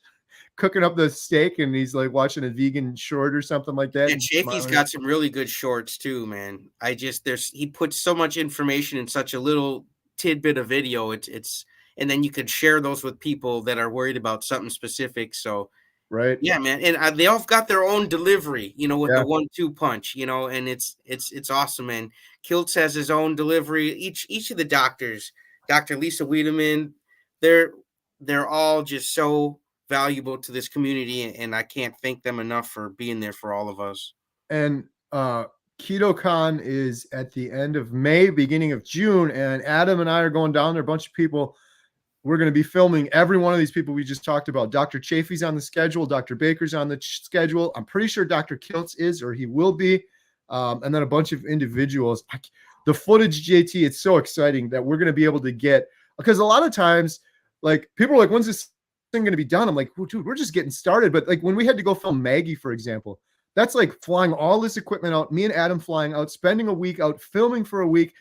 cooking up the steak and he's like watching a vegan short or something like that. And Chafee's got some really good shorts too, man. He puts so much information in such a little tidbit of video. It's and then you could share those with people that are worried about something specific. So right. Yeah, man. And they all got their own delivery, with Yeah. the 1-2 punch, and it's awesome, man. Kiltz has his own delivery. Each of the doctors, Dr. Lisa Wiedemann, they're all just so valuable to this community, and I can't thank them enough for being there for all of us. And KetoCon is at the end of May, beginning of June, and Adam and I are going down there. A bunch of people. We're going to be filming every one of these people we just talked about. Dr. Chafee's on the schedule. Dr. Baker's on the schedule. I'm pretty sure Dr. Kiltz is, or he will be. And then a bunch of individuals. The footage, JT, it's so exciting that we're going to be able to get, because a lot of times, like, people are like, when's this thing going to be done? I'm like, well, dude, we're just getting started. But like when we had to go film Maggie, for example, that's like flying all this equipment out, me and Adam flying out, spending a week out, filming for a week.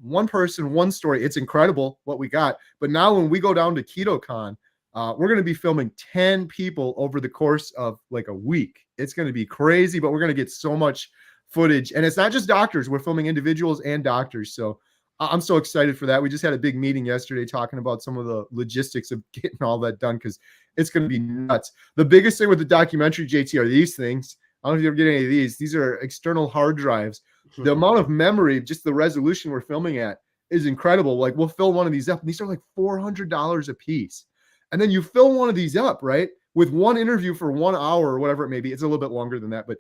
One person, one story. It's incredible what we got. But now when we go down to KetoCon, we're going to be filming 10 people over the course of like a week. It's going to be crazy, but we're going to get so much footage. And it's not just doctors. We're filming individuals and doctors. So I'm so excited for that. We just had a big meeting yesterday talking about some of the logistics of getting all that done because it's going to be nuts. The biggest thing with the documentary, JT, are these things. I don't know if you ever get any of these. These are external hard drives. The amount of memory, just the resolution we're filming at is incredible. Like we'll fill one of these up and these are like $400 a piece. And then you fill one of these up, right? With one interview for 1 hour or whatever it may be. It's a little bit longer than that, but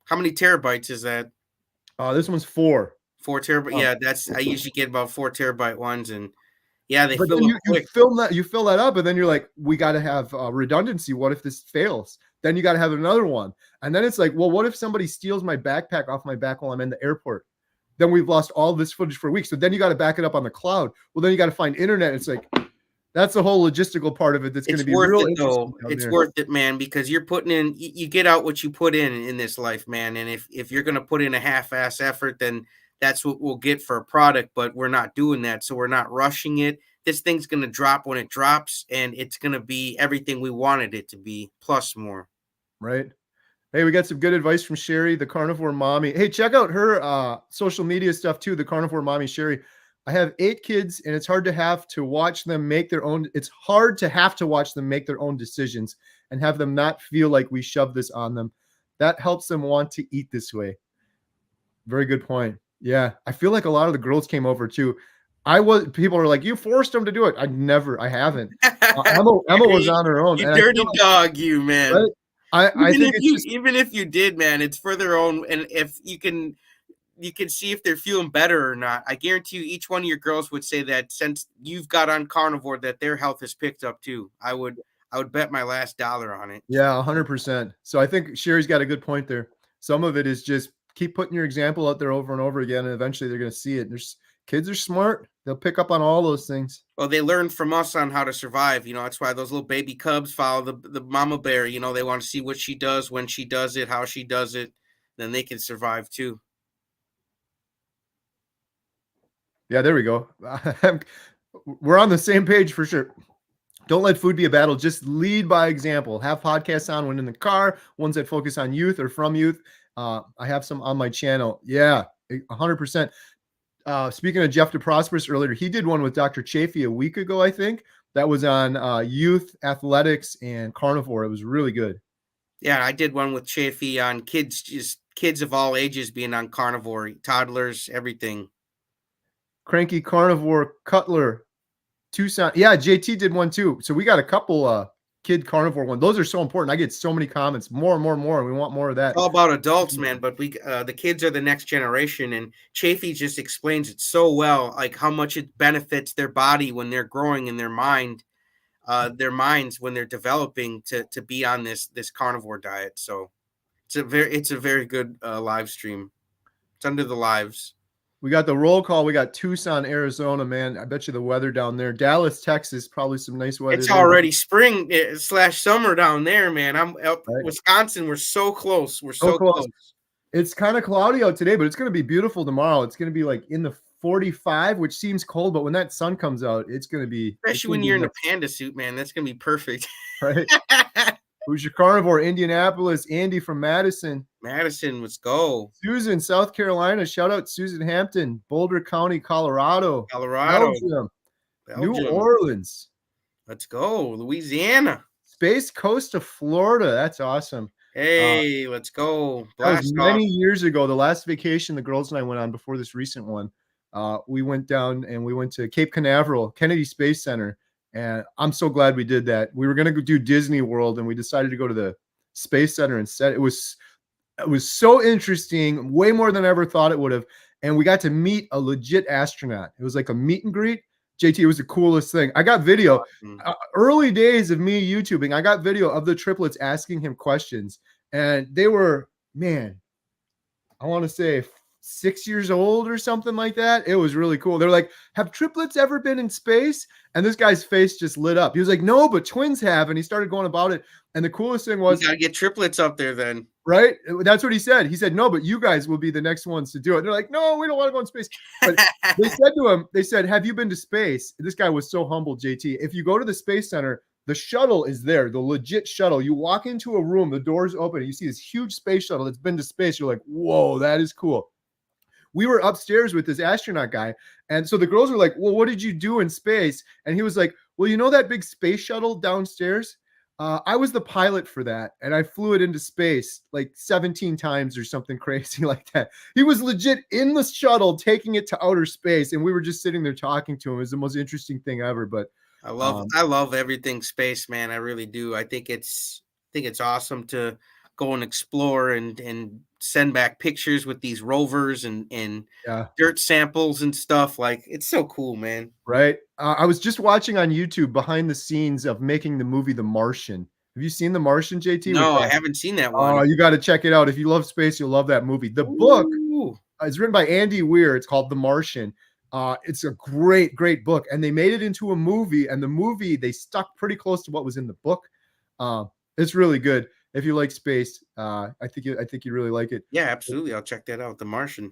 how many terabytes is that? This one's 4. 4 terabyte. Yeah, I usually get about 4 terabyte ones, and yeah, they fill you, up quick. You fill that up, and then you're like, we got to have redundancy. What if this fails? Then you got to have another one. And then it's like, well, what if somebody steals my backpack off my back while I'm in the airport? Then we've lost all this footage for weeks. So then you got to back it up on the cloud. Well, then you got to find internet. It's like, that's the whole logistical part of it. That's going to be real interesting. It's worth it, man, because you're putting in, you get out what you put in this life, man. And if you're going to put in a half-ass effort, then that's what we'll get for a product, but we're not doing that. So we're not rushing it. This thing's going to drop when it drops, and it's going to be everything we wanted it to be, plus more. Right. Hey, we got some good advice from Sherry, the Carnivore Mommy. Hey, check out her social media stuff too, the Carnivore Mommy, Sherry. I have 8 kids, and it's hard to have to watch them make their own. It's hard to have to watch them make their own decisions and have them not feel like we shove this on them. That helps them want to eat this way. Very good point. Yeah. I feel like a lot of the girls came over too. People are like, you forced them to do it. I haven't. Emma was on her own. You dirty dog, you, man. Right? I think even if you did, man, it's for their own. And if you can see if they're feeling better or not. I guarantee you each one of your girls would say that since you've got on Carnivore that their health has picked up too. I would bet my last dollar on it. Yeah, 100%. So I think Sherry's got a good point there. Some of it is just keep putting your example out there over and over again, and eventually they're going to see it. Kids are smart. They'll pick up on all those things. Well, they learn from us on how to survive. That's why those little baby cubs follow the mama bear. They want to see what she does, when she does it, how she does it. Then they can survive too. Yeah, there we go. We're on the same page for sure. Don't let food be a battle. Just lead by example. Have podcasts on when in the car, ones that focus on youth or from youth. I have some on my channel. Yeah, 100%. Speaking of Jeff DeProsperous earlier, he did one with Dr. Chafee a week ago, I think. That was on youth, athletics, and carnivore. It was really good. Yeah, I did one with Chafee on kids of all ages being on carnivore, toddlers, everything. Cranky Carnivore Cutler, Tucson. Yeah, JT did one too. So we got a couple kid carnivore one. Those are so important. I get so many comments, more and we want more of that. It's all about adults, man, but the kids are the next generation, and Chafee just explains it so well, like how much it benefits their body when they're growing in their minds when they're developing to be on this carnivore diet. So it's a very good live stream. It's under the lives. We got the roll call. We got Tucson, Arizona, man. I bet you the weather down there. Dallas, Texas, probably some nice weather. It's already spring / summer down there, man. I'm up Wisconsin. We're so close. We're so close. It's kind of cloudy out today, but it's going to be beautiful tomorrow. It's going to be like in the 45, which seems cold, but when that sun comes out, it's going to be. Especially when you're in a panda suit, man. That's going to be perfect. Right. Who's your carnivore? Indianapolis. Andy from Madison. Madison, let's go. Susan, South Carolina. Shout out Susan Hampton. Boulder County, Colorado. Colorado. Belgium. New Belgium. Orleans. Let's go. Louisiana. Space Coast of Florida. That's awesome. Hey, let's go. That was Blast many off. years ago. The last vacation the girls and I went on before this recent one. We went down and we went to Cape Canaveral, Kennedy Space Center. And I'm so glad we did that. We were going to go do Disney World and we decided to go to the Space Center instead. It was so interesting, way more than I ever thought it would have. And we got to meet a legit astronaut. It was like a meet and greet. JT, it was the coolest thing. I got video, early days of me YouTubing. I got video of the triplets asking him questions. And they were, man, I want to say 6 years old or something like that. It was really cool. They're like, have triplets ever been in space? And this guy's face just lit up. He was like, no, but twins have. And he started going about it. And the coolest thing was, you gotta get triplets up there then. right? That's what he said. He said, no, but you guys will be the next ones to do it. They're like, no, we don't want to go in space. But they said to him, they said, have you been to space? This guy was so humble, JT. If you go to the Space Center, the shuttle is there, the legit shuttle. You walk into a room, the doors open, and you see this huge space shuttle that's been to space. You're like, whoa, that is cool. We were upstairs with this astronaut guy. And so the girls were like, well, what did you do in space? And he was like, well, you know that big space shuttle downstairs? I was the pilot for that. And I flew it into space like 17 times or something crazy like that. He was legit in the shuttle, taking it to outer space. And we were just sitting there talking to him. It was the most interesting thing ever. But I love everything space, man. I really do. I think it's awesome to go and explore and send back pictures with these rovers and dirt samples and stuff. Like, it's so cool, man. Right. I was just watching on YouTube behind the scenes of making the movie The Martian. Have you seen The Martian, JT? No, I haven't seen that one. Oh, you got to check it out. If you love space, you'll love that movie. The book is written by Andy Weir. It's called The Martian. It's a great, great book. And they made it into a movie. And the movie, they stuck pretty close to what was in the book. It's really good. If you like space, I think you really like it. Yeah, absolutely. I'll check that out. The Martian.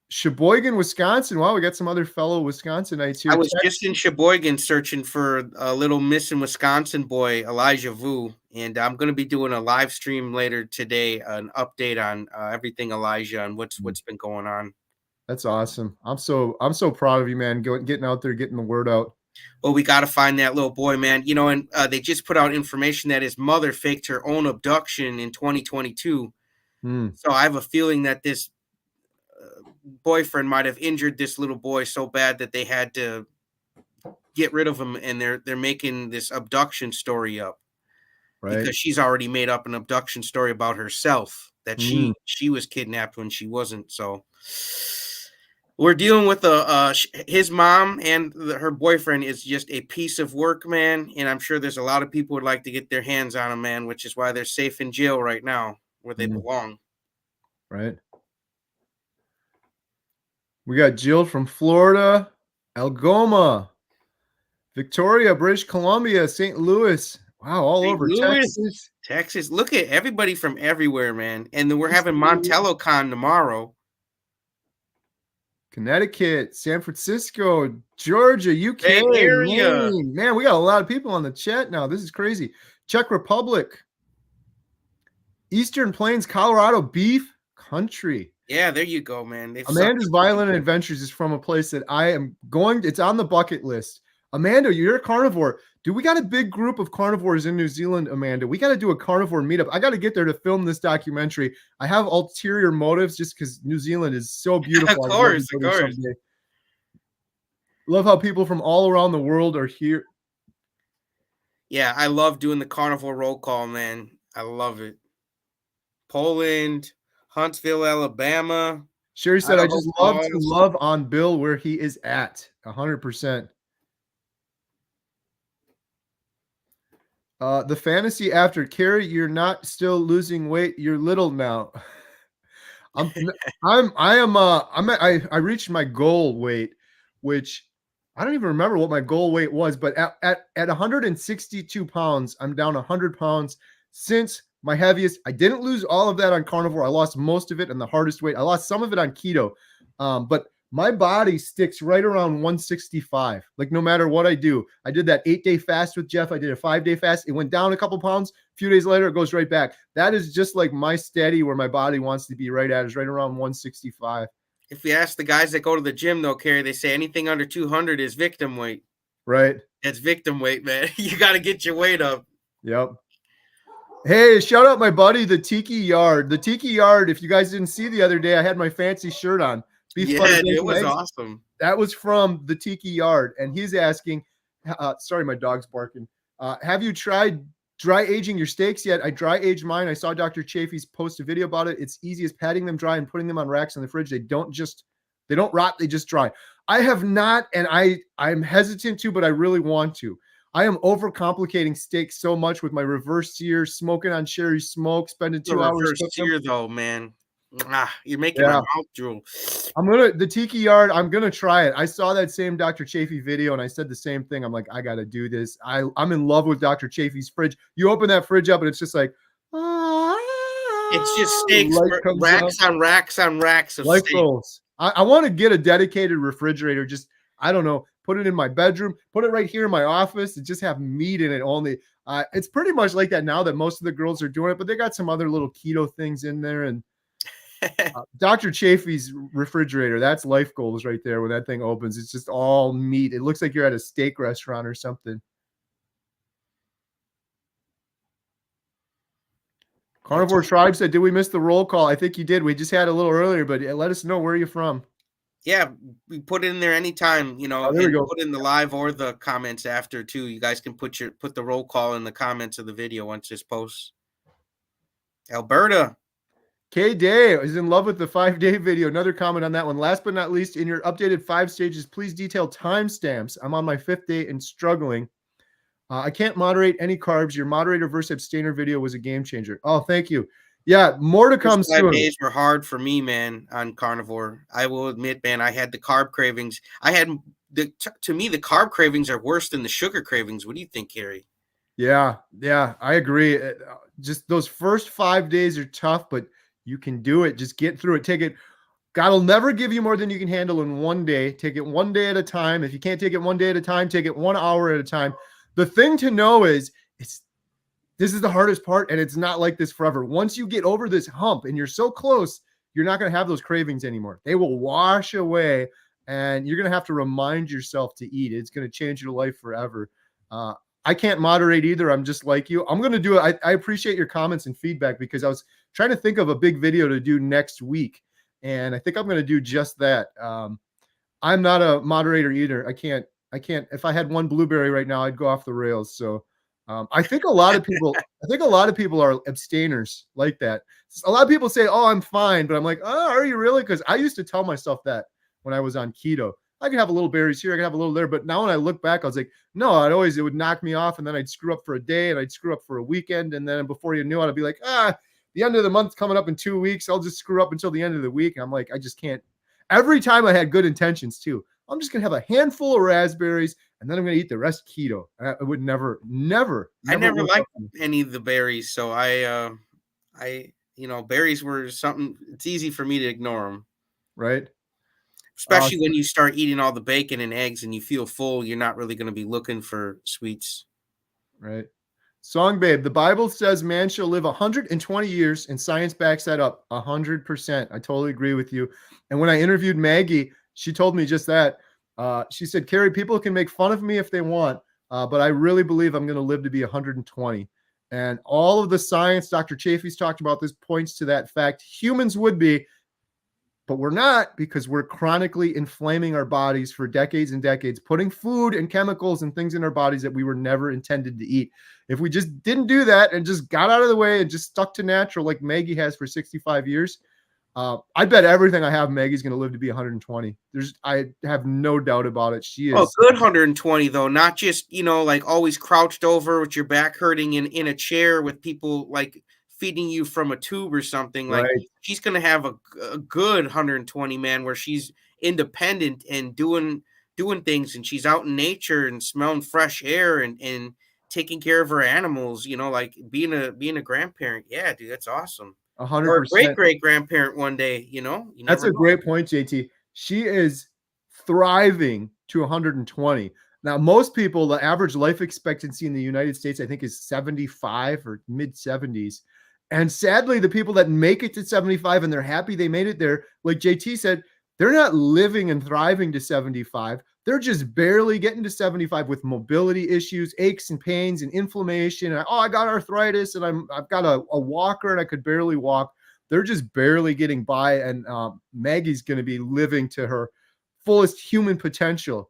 Sheboygan, Wisconsin. Wow, we got some other fellow Wisconsinites here. I was just in Sheboygan searching for a little missing Wisconsin boy, Elijah Vu, and I'm going to be doing a live stream later today, an update on everything Elijah and what's been going on. That's awesome. I'm so proud of you, man. Getting out there, getting the word out. Well, we got to find that little boy, man. You know, and they just put out information that his mother faked her own abduction in 2022. So I have a feeling that this boyfriend might have injured this little boy so bad that they had to get rid of him, and they're making this abduction story up, right? Because she's already made up an abduction story about herself that she was kidnapped when she wasn't. So we're dealing with his mom, and her boyfriend is just a piece of work, man. And I'm sure there's a lot of people would like to get their hands on him, man, which is why they're safe in jail right now where they belong. Right. We got Jill from Florida, Algoma, Victoria, British Columbia, St. Louis. Wow, all over Texas. Look at everybody from everywhere, man. And then we're having Montello Con tomorrow. Connecticut, San Francisco, Georgia, UK, Maine. Man, we got a lot of people on the chat now. This is crazy. Czech Republic, Eastern Plains, Colorado, beef country. Yeah, there you go, man. Amanda's Violent Adventures is from a place that I am going. It's on the bucket list. Amanda, you're a carnivore. Dude, we got a big group of carnivores in New Zealand, Amanda. We got to do a carnivore meetup. I got to get there to film this documentary. I have ulterior motives just because New Zealand is so beautiful. Of course. Love how people from all around the world are here. Yeah, I love doing the carnivore roll call, man. I love it. Poland, Huntsville, Alabama. Sherry said, I just love to love on Bill where he is at. 100%. The fantasy after Carrie, you're not still losing weight. You're little now. I reached my goal weight, which I don't even remember what my goal weight was, but at 162 pounds, I'm down 100 pounds since my heaviest. I didn't lose all of that on carnivore. I lost most of it in the hardest weight. I lost some of it on keto. But my body sticks right around 165. Like no matter what I do, I did that 8-day fast with Jeff. I did a 5-day fast. It went down a couple pounds. A few days later, it goes right back. That is just like my steady where my body wants to be right at is right around 165. If you ask the guys that go to the gym, though, Kerry, they say anything under 200 is victim weight. Right. That's victim weight, man. You got to get your weight up. Yep. Hey, shout out my buddy, the Tiki Yard. The Tiki Yard, if you guys didn't see the other day, I had my fancy shirt on. Dude, it was awesome. That was from the Tiki Yard. And he's asking, sorry, my dog's barking. Have you tried dry aging your steaks yet? I dry aged mine. I saw Dr. Chafee's post a video about it. It's easy as patting them dry and putting them on racks in the fridge. They don't rot, they just dry. I have not, and I'm hesitant to, but I really want to. I am overcomplicating steaks so much with my reverse sear, smoking on sherry smoke, spending 2 hours. Reverse sear, though, man. You're making my mouth drool. The Tiki Yard, I'm gonna try it. I saw that same Dr. Chafee video and I said the same thing. I'm like, I gotta do this. I'm in love with Dr. Chafee's fridge. You open that fridge up and it's just like it's just steaks, racks on racks on racks of life steaks. Goals. I want to get a dedicated refrigerator. Just, I don't know, put it in my bedroom, put it right here in my office and just have meat in it only. It's pretty much like that now that most of the girls are doing it, but they got some other little keto things in there. And Dr. Chafee's refrigerator, that's life goals right there. When that thing opens, it's just all meat. It looks like you're at a steak restaurant or something. Carnivore Tribe said, did we miss the roll call? I think you did. We just had a little earlier, but let us know where you're from. Yeah, we put it in there anytime, there we go. Put in the live or the comments after too. You guys can put the roll call in the comments of the video once this posts. Alberta. K-Day is in love with the 5-day video. Another comment on that one. Last but not least, in your updated 5 stages, please detail timestamps. I'm on my 5th day and struggling. I can't moderate any carbs. Your moderator versus abstainer video was a game changer. Oh, thank you. Yeah, more to come soon. 5 days were hard for me, man, on Carnivore. I will admit, man, I had the carb cravings. To me, the carb cravings are worse than the sugar cravings. What do you think, Kerry? Yeah, I agree. Just those first 5 days are tough, but you can do it. Just get through it. Take it. God will never give you more than you can handle in one day. Take it one day at a time. If you can't take it one day at a time, take it 1 hour at a time. The thing to know is this is the hardest part, and it's not like this forever. Once you get over this hump and you're so close, you're not going to have those cravings anymore. They will wash away, and you're going to have to remind yourself to eat. It's going to change your life forever. I can't moderate either. I'm just like you. I'm going to do it. I appreciate your comments and feedback because I was trying to think of a big video to do next week, and I think I'm going to do just that. I'm not a moderator either. I can't. If I had one blueberry right now, I'd go off the rails. So I think a lot of people are abstainers like that. A lot of people say, oh, I'm fine. But I'm like, oh, are you really? Because I used to tell myself that when I was on keto. I could have a little berries here, I could have a little there. But now when I look back, I was like, no, it would knock me off. And then I'd screw up for a day and I'd screw up for a weekend. And then before you knew it, I'd be like, the end of the month's coming up in 2 weeks. I'll just screw up until the end of the week. And I'm like, I just can't. Every time I had good intentions too. I'm just going to have a handful of raspberries and then I'm going to eat the rest keto. I would never. I never liked any of the berries. So berries were something, it's easy for me to ignore them. Right. Especially when you start eating all the bacon and eggs and you feel full, you're not really going to be looking for sweets. Right. Song Babe, the Bible says man shall live 120 years and science backs that up 100%. I totally agree with you. And when I interviewed Maggie, she told me just that. She said, Kerry, people can make fun of me if they want, but I really believe I'm going to live to be 120. And all of the science, Dr. Chafee's talked about this, points to that fact. Humans would be, but we're not, because we're chronically inflaming our bodies for decades and decades, putting food and chemicals and things in our bodies that we were never intended to eat. If we just didn't do that and just got out of the way and just stuck to natural like Maggie has for 65 years, I bet everything I have, Maggie's going to live to be 120. I have no doubt about it. She is. Oh, good 120 though, not just, like always crouched over with your back hurting in a chair with people like feeding you from a tube or something. Like right. She's going to have a good 120, man, where she's independent and doing things, and she's out in nature and smelling fresh air and taking care of her animals, like being a grandparent. Yeah, dude, that's awesome. 100%. Or a great grandparent one day, That's a great point, JT. She is thriving to 120. Now, most people, the average life expectancy in the United States, I think, is 75 or mid 70s. And sadly, the people that make it to 75 and they're happy they made it there, like JT said, they're not living and thriving to 75. They're just barely getting to 75 with mobility issues, aches and pains and inflammation. And, I got arthritis and I've got a walker and I could barely walk. They're just barely getting by. And Maggie's going to be living to her fullest human potential.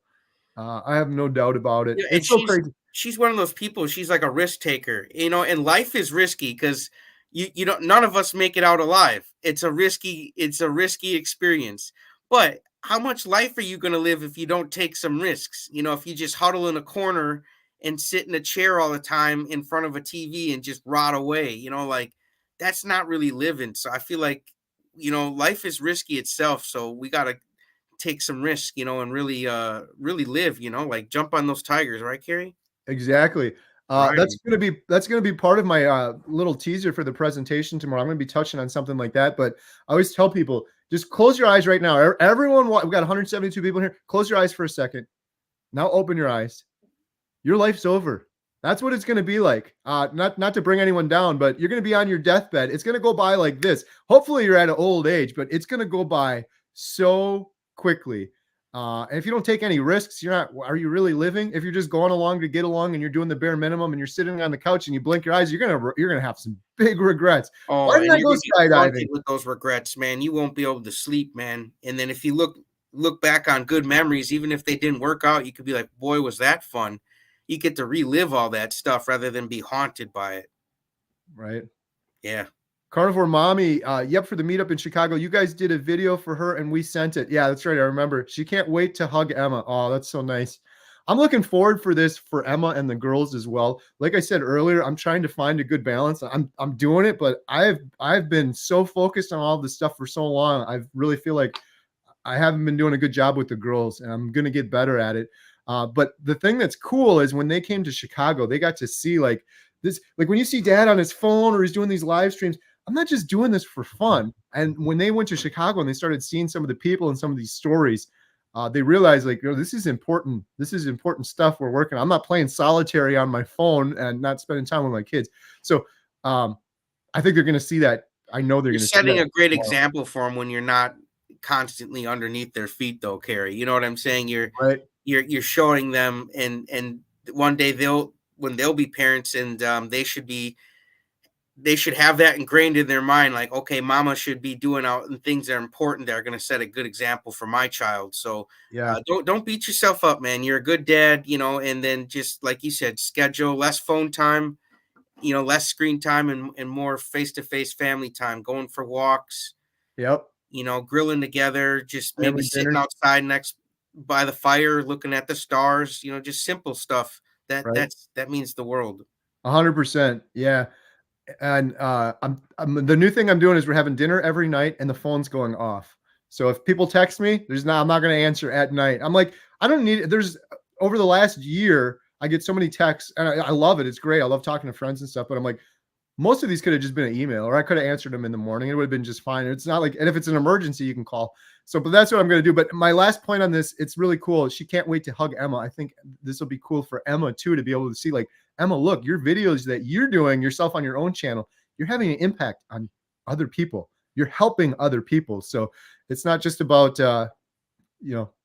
I have no doubt about it. Yeah, It's so crazy. She's one of those people. She's like a risk taker, and life is risky because you don't, none of us make it out alive. It's a risky experience. But how much life are you going to live if you don't take some risks? If you just huddle in a corner and sit in a chair all the time in front of a TV and just rot away, like that's not really living. So I feel like, life is risky itself. So we got to take some risk, and really live, like jump on those tigers, right, Carrie? Exactly. Right. That's gonna be part of my little teaser for the presentation tomorrow. I'm gonna be touching on something like that. But I always tell people, just close your eyes right now. Everyone, we've got 172 people here. Close your eyes for a second. Now open your eyes. Your life's over. That's what it's gonna be like. Not to bring anyone down, but you're gonna be on your deathbed. It's gonna go by like this. Hopefully, you're at an old age, but it's gonna go by so quickly. And if you don't take any risks, are you really living? If you're just going along to get along and you're doing the bare minimum and you're sitting on the couch and you blink your eyes, you're gonna have some big regrets. Oh, Why didn't I you're go gonna get haunted skydiving? with those regrets, man. You won't be able to sleep, man. And then if you look back on good memories, even if they didn't work out, you could be like, boy, was that fun. You get to relive all that stuff rather than be haunted by it. Right. Yeah. Carnivore Mommy, yep, for the meetup in Chicago. You guys did a video for her and we sent it. Yeah, that's right. I remember. She can't wait to hug Emma. Oh, that's so nice. I'm looking forward for this for Emma and the girls as well. Like I said earlier, I'm trying to find a good balance. I'm doing it, but I've been so focused on all this stuff for so long. I really feel like I haven't been doing a good job with the girls, and I'm gonna get better at it. But the thing that's cool is when they came to Chicago, they got to see like this, like when you see Dad on his phone or he's doing these live streams. I'm not just doing this for fun. And when they went to Chicago and they started seeing some of the people and some of these stories, they realized like, this is important. This is important stuff we're working on. I'm not playing solitary on my phone and not spending time with my kids. So I think they're going to see that. I know they're going to see that. Setting a great example for them when you're not constantly underneath their feet, though, Carrie. You know what I'm saying? You're right. You're showing them, and one day when they'll be parents, and they should have that ingrained in their mind, like, okay, mama should be doing out and things that are important that are going to set a good example for my child. So yeah, don't beat yourself up, man. You're a good dad, and then just like you said, schedule less phone time, less screen time and more face-to-face family time, going for walks, yep, grilling together, just maybe sitting dinner outside next by the fire, looking at the stars, just simple stuff that right. that means the world. 100%. Yeah. And I'm the new thing I'm doing is we're having dinner every night and the phone's going off. So if people text me, I'm not going to answer at night. I'm like, I don't need it. There's over the last year, I get so many texts and I love it. It's great. I love talking to friends and stuff, but I'm like, most of these could have just been an email or I could have answered them in the morning. It would have been just fine. It's not like, and if it's an emergency, you can call. So, but that's what I'm going to do. But my last point on this, it's really cool. She can't wait to hug Emma. I think this will be cool for Emma too, to be able to see like, Emma, look, your videos that you're doing yourself on your own channel, you're having an impact on other people. You're helping other people. So it's not just about,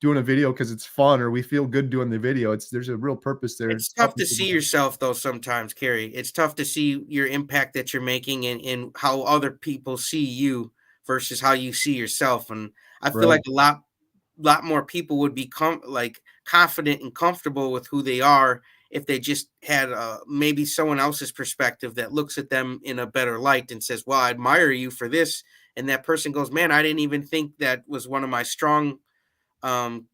doing a video because it's fun or we feel good doing the video. There's a real purpose there. It's tough to see yourself though sometimes, Carrie. It's tough to see your impact that you're making and how other people see you versus how you see yourself. And I feel like a lot more people would be confident and comfortable with who they are if they just had maybe someone else's perspective that looks at them in a better light and says, well, I admire you for this. And that person goes, man, I didn't even think that was one of my strong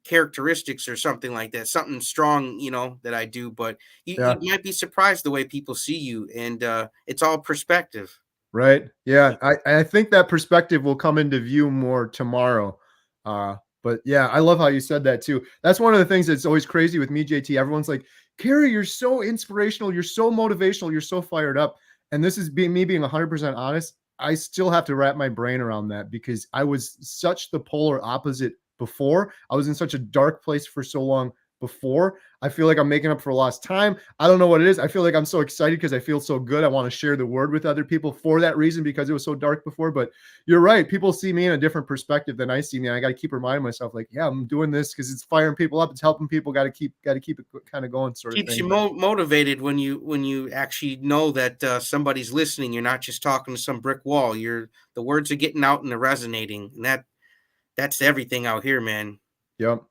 characteristics or something like that, something strong, that I do. But you might be surprised the way people see you. And it's all perspective. Right. Yeah. I think that perspective will come into view more tomorrow. But yeah, I love how you said that too. That's one of the things that's always crazy with me, JT. Everyone's like, Carrie, you're so inspirational. You're so motivational. You're so fired up. And this is me being 100% honest. I still have to wrap my brain around that because I was such the polar opposite before. I was in such a dark place for so long before. I feel like I'm making up for lost time. I don't know what it is. I feel like I'm so excited because I feel so good. I want to share the word with other people for that reason, because it was so dark before. But you're right. People see me in a different perspective than I see me. And I got to keep reminding myself, like, yeah, I'm doing this because it's firing people up. It's helping people. Got to keep it kind of going, sort of Keeps thing. you motivated when you actually know that somebody's listening. You're not just talking to some brick wall. The words are getting out and they're resonating, and that's everything out here, man. Yep.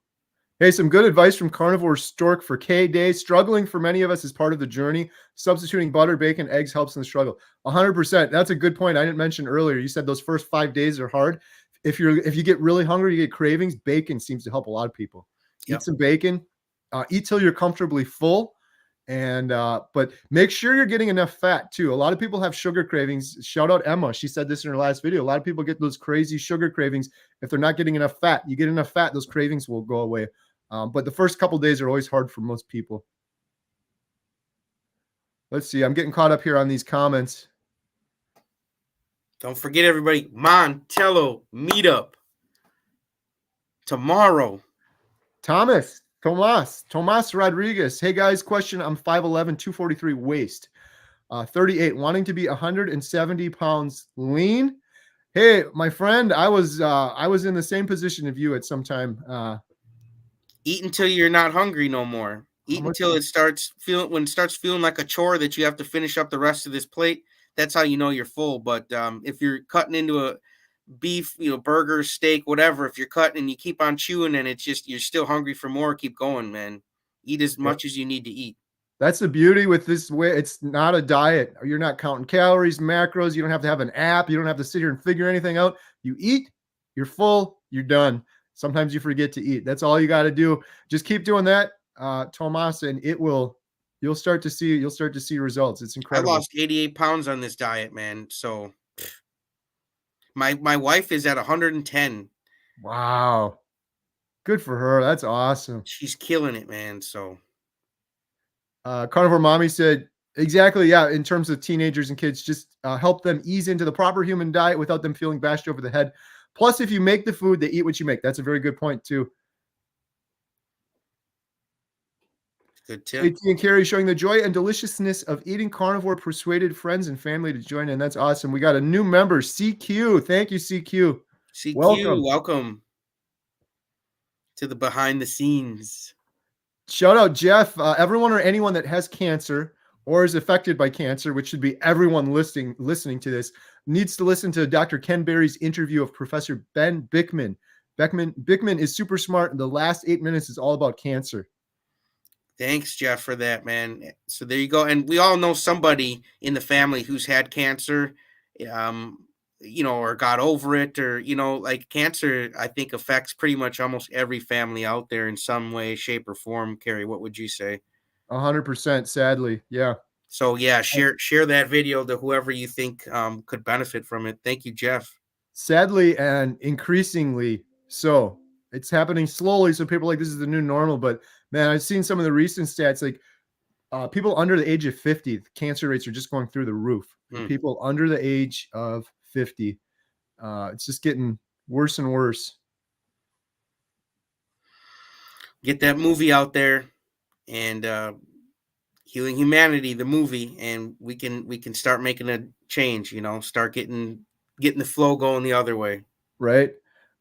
Hey, some good advice from Carnivore Stork for K-Day. Struggling for many of us is part of the journey. Substituting butter, bacon, eggs helps in the struggle. 100%. That's a good point. I didn't mention earlier. You said those first 5 days are hard. If you get really hungry, you get cravings, bacon seems to help a lot of people. Yep. Eat some bacon. Eat till you're comfortably full. And but make sure you're getting enough fat too. A lot of people have sugar cravings. Shout out Emma. She said this in her last video. A lot of people get those crazy sugar cravings if they're not getting enough fat. You get enough fat, those cravings will go away. But the first couple days are always hard for most people. Let's see. I'm getting caught up here on these comments. Don't forget, everybody, Montello meetup tomorrow. Tomas Rodriguez. Hey guys, question. I'm 5'11", 243 waist, 38, wanting to be 170 pounds lean. Hey, my friend, I was in the same position of you at some time. Eat until you're not hungry no more. Eat until it starts feeling like a chore that you have to finish up the rest of this plate. That's how you know you're full. But if you're cutting into a beef, burger, steak, whatever, if you're cutting and you keep on chewing and it's just you're still hungry for more, keep going, man. Eat as much as you need to eat. That's the beauty with this way. It's not a diet. You're not counting calories, macros. You don't have to have an app. You don't have to sit here and figure anything out. You eat, you're full, you're done. Sometimes you forget to eat. That's all you got to do. Just keep doing that, Tomas, and you'll start to see results. It's incredible. I lost 88 pounds on this diet, man. So my wife is at 110. Wow. Good for her. That's awesome. She's killing it, man. So Carnivore Mommy said, exactly, yeah, in terms of teenagers and kids, just help them ease into the proper human diet without them feeling bashed over the head. Plus, if you make the food, they eat what you make. That's a very good point, too. Good tip. AT and Carrie showing the joy and deliciousness of eating carnivore persuaded friends and family to join in. That's awesome. We got a new member, CQ. Thank you, CQ. CQ, welcome to the behind the scenes. Shout out, Jeff. Everyone or anyone that has cancer or is affected by cancer, which should be everyone listening to this, needs to listen to Dr. Ken Berry's interview of Professor Ben Bickman. Bickman is super smart, and the last 8 minutes is all about cancer. Thanks, Jeff, for that, man. So there you go. And we all know somebody in the family who's had cancer, or got over it, or, like cancer, I think affects pretty much almost every family out there in some way, shape, or form. Carrie, what would you say? 100%, sadly. Yeah. So yeah, share that video to whoever you think could benefit from it. Thank you, Jeff. Sadly and increasingly so. It's happening slowly, so people are like, this is the new normal. But man, I've seen some of the recent stats, like people under the age of 50, cancer rates are just going through the roof. People under the age of 50, it's just getting worse and worse. Get that movie out there, and Healing Humanity, the movie, and we can start making a change. Start getting the flow going the other way. Right.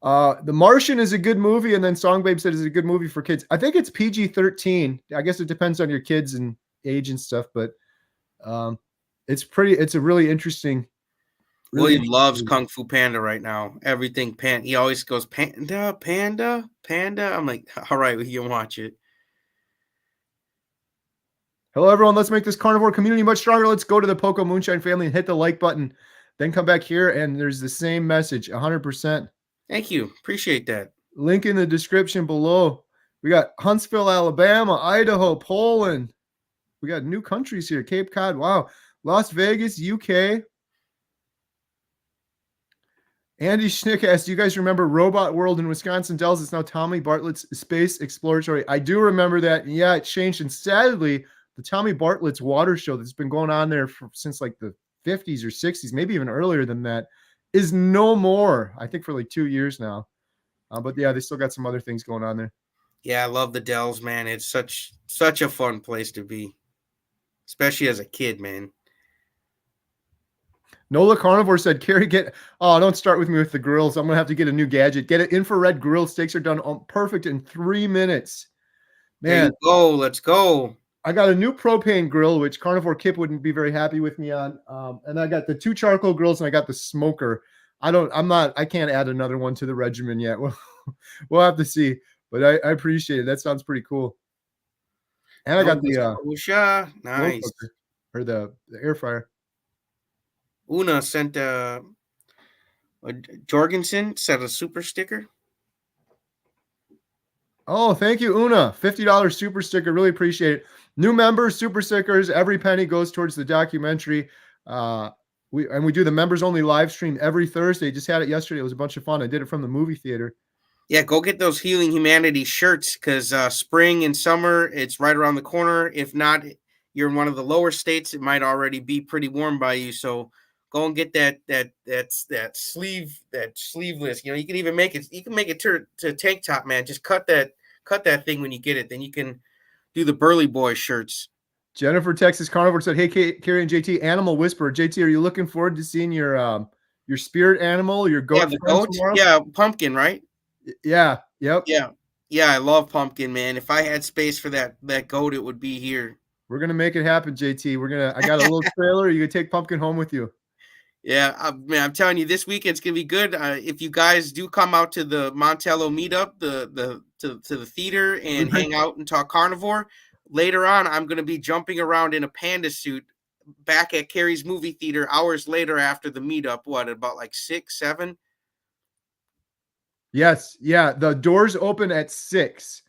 The Martian is a good movie, and then Songbabe said it's a good movie for kids. I think it's PG-13. I guess it depends on your kids and age and stuff, but it's a really interesting. William loves Kung Fu Panda right now. Everything Panda. He always goes Panda, Panda, Panda. I'm like, all right, we can watch it. Hello, everyone. Let's make this carnivore community much stronger. Let's go to the Poko Moonshine family and hit the like button. Then come back here, and there's the same message, 100%. Thank you. Appreciate that. Link in the description below. We got Huntsville, Alabama, Idaho, Poland. We got new countries here. Cape Cod. Wow. Las Vegas, UK. Andy Schnick asked, do you guys remember Robot World in Wisconsin Dells? It's now Tommy Bartlett's Space Exploratory. I do remember that. And yeah, it changed. And sadly, the Tommy Bartlett's water show that's been going on there since like the 50s or 60s, maybe even earlier than that, is no more. I think for like 2 years now. But yeah, they still got some other things going on there. Yeah, I love the Dells, man. It's such a fun place to be, especially as a kid, man. Nola Carnivore said, Carrie, don't start with me with the grills. I'm going to have to get a new gadget. Get it. Infrared grill steaks are done perfect in 3 minutes. There Man, you go. Let's go. I got a new propane grill, which Carnivore Kip wouldn't be very happy with me on. And I got the 2 charcoal grills and I got the smoker. I can't add another one to the regimen yet. We'll have to see, but I appreciate it. That sounds pretty cool. And I got the nice. cooker, or the air fryer. Una sent Jorgensen sent a super sticker. Oh, thank you, Una. $50 super sticker. Really appreciate it. New members, super stickers. Every penny goes towards the documentary. We do the members only live stream every Thursday. Just had it yesterday. It was a bunch of fun. I did it from the movie theater. Yeah, go get those Healing Humanity shirts because spring and summer, it's right around the corner. If not, you're in one of the lower states. It might already be pretty warm by you. So go and get that sleeveless. You know, you can even make it. You can make it to tank top, man. Just cut that thing when you get it. Then you can do the Burly Boy shirts. Jennifer, Texas Carnivore said, "Hey, Carrie and JT, Animal Whisperer. JT, are you looking forward to seeing your spirit animal, your goat? Yeah, the goat. Yeah, Pumpkin, right? Yeah. Yep. Yeah. I love Pumpkin, man. If I had space for that goat, it would be here. We're gonna make it happen, JT. I got a little trailer. You can take Pumpkin home with you. Yeah, man, I'm telling you, this weekend's gonna be good. If you guys do come out to the Montello meetup, to the theater and hang out and talk carnivore, later on, I'm gonna be jumping around in a panda suit back at Carrie's movie theater hours later after the meetup. What, about like 6, 7? Yes, yeah. The doors open at 6.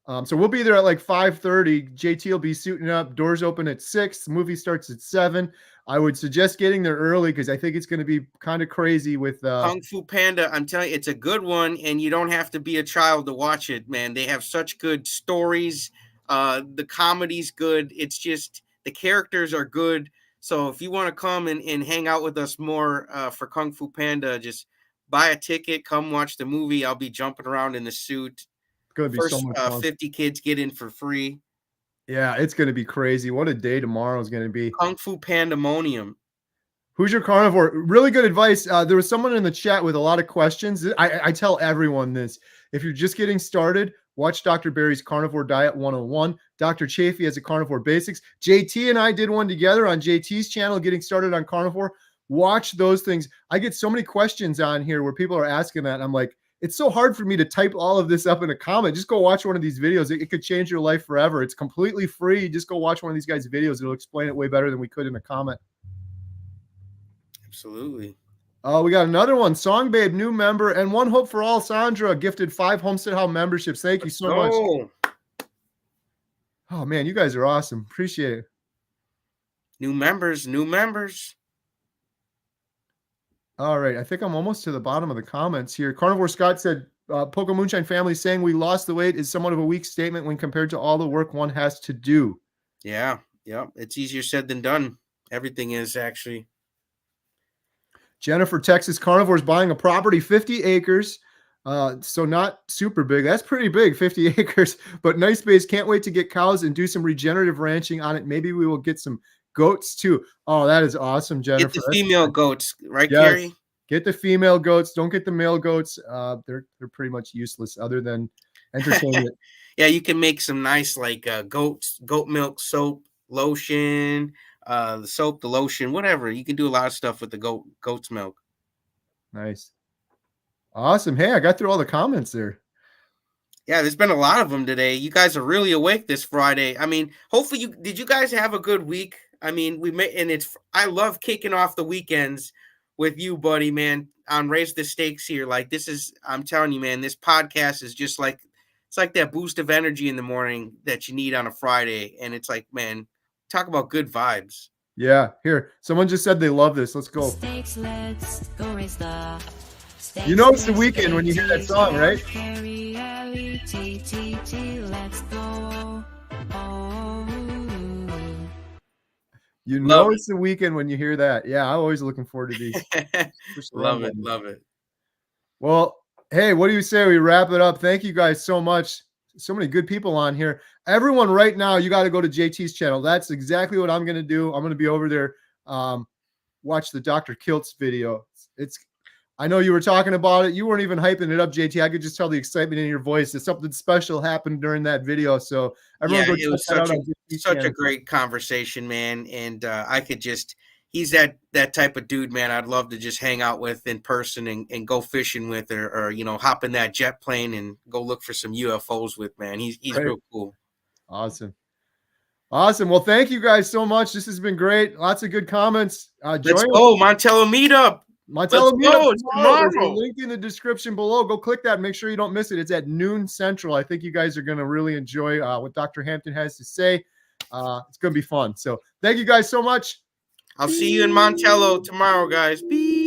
So we'll be there at like 5:30. JT will be suiting up. Doors open at 6. The movie starts at 7. I would suggest getting there early because I think it's going to be kind of crazy with Kung Fu Panda. I'm telling you, it's a good one, and you don't have to be a child to watch it, man. They have such good stories. The comedy's good. It's just the characters are good. So if you want to come and hang out with us more for Kung Fu Panda, just buy a ticket, come watch the movie. I'll be jumping around in the suit. It's going to be First, so much fun. 50 kids get in for free. Yeah, it's going to be crazy. What a day tomorrow is going to be. Kung Fu Pandemonium. Who's your carnivore? Really good advice. There was someone in the chat with a lot of questions. I tell everyone this. If you're just getting started, watch Dr. Barry's Carnivore Diet 101. Dr. Chafee has a Carnivore Basics. JT and I did one together on JT's channel, getting started on carnivore. Watch those things. I get so many questions on here where people are asking that. And I'm like, it's so hard for me to type all of this up in a comment. Just go watch one of these videos. It could change your life forever. It's completely free. Just go watch one of these guys' videos. It'll explain it way better than we could in a comment. Absolutely. We got another one. Song Babe, new member, and One Hope for All. Sandra gifted 5 Homestead Hall memberships. Thank you so much. Oh, man, you guys are awesome. Appreciate it. New members. All right. I think I'm almost to the bottom of the comments here. Carnivore Scott said, Poko Moonshine family saying we lost the weight is somewhat of a weak statement when compared to all the work one has to do. Yeah. It's easier said than done. Everything is actually. Jennifer, Texas Carnivore is buying a property, 50 acres. So not super big. That's pretty big, 50 acres, but nice space. Can't wait to get cows and do some regenerative ranching on it. Maybe we will get some goats too. Oh, that is awesome, Jennifer. Get the female goats, right, yes. Carrie? Get the female goats. Don't get the male goats. They're pretty much useless other than entertainment. Yeah, you can make some nice like goat milk soap, lotion, the soap, the lotion, whatever. You can do a lot of stuff with the goat's milk. Nice. Awesome. Hey, I got through all the comments there. Yeah, there's been a lot of them today. You guys are really awake this Friday. I mean, hopefully did you guys have a good week? I mean, I love kicking off the weekends with you, buddy, man, on Raise the Stakes here. Like I'm telling you, man, this podcast is just like, it's like that boost of energy in the morning that you need on a Friday. And it's like, man, talk about good vibes. Yeah. Here, someone just said they love this. Let's go. Stakes, let's go raise the stakes. You know it's the weekend when you hear that song, right? Let's go. You know it's the weekend when you hear that. Yeah, I'm always looking forward to these. Love it. Well, Hey, what do you say we wrap it up? Thank you guys so much. So many good people on here. Everyone right now, you got to go to JT's channel. That's exactly what I'm going to do. I'm going to be over there. Watch the Dr. Kiltz video. I know you were talking about it. You weren't even hyping it up, JT. I could just tell the excitement in your voice that something special happened during that video. So everyone, it was such a great conversation, man. And I could just, he's that type of dude, man. I'd love to just hang out with in person and go fishing with, or hop in that jet plane and go look for some UFOs with, man. He's real cool. Awesome. Well, thank you guys so much. This has been great. Lots of good comments. Let's go, Montello meetup. Montello meetup tomorrow. There's a link in the description below. Go click that. Make sure you don't miss it. It's at noon Central. I think you guys are going to really enjoy what Dr. Hampton has to say. It's going to be fun. So thank you guys so much. I'll see you in Montello tomorrow, guys. Peace.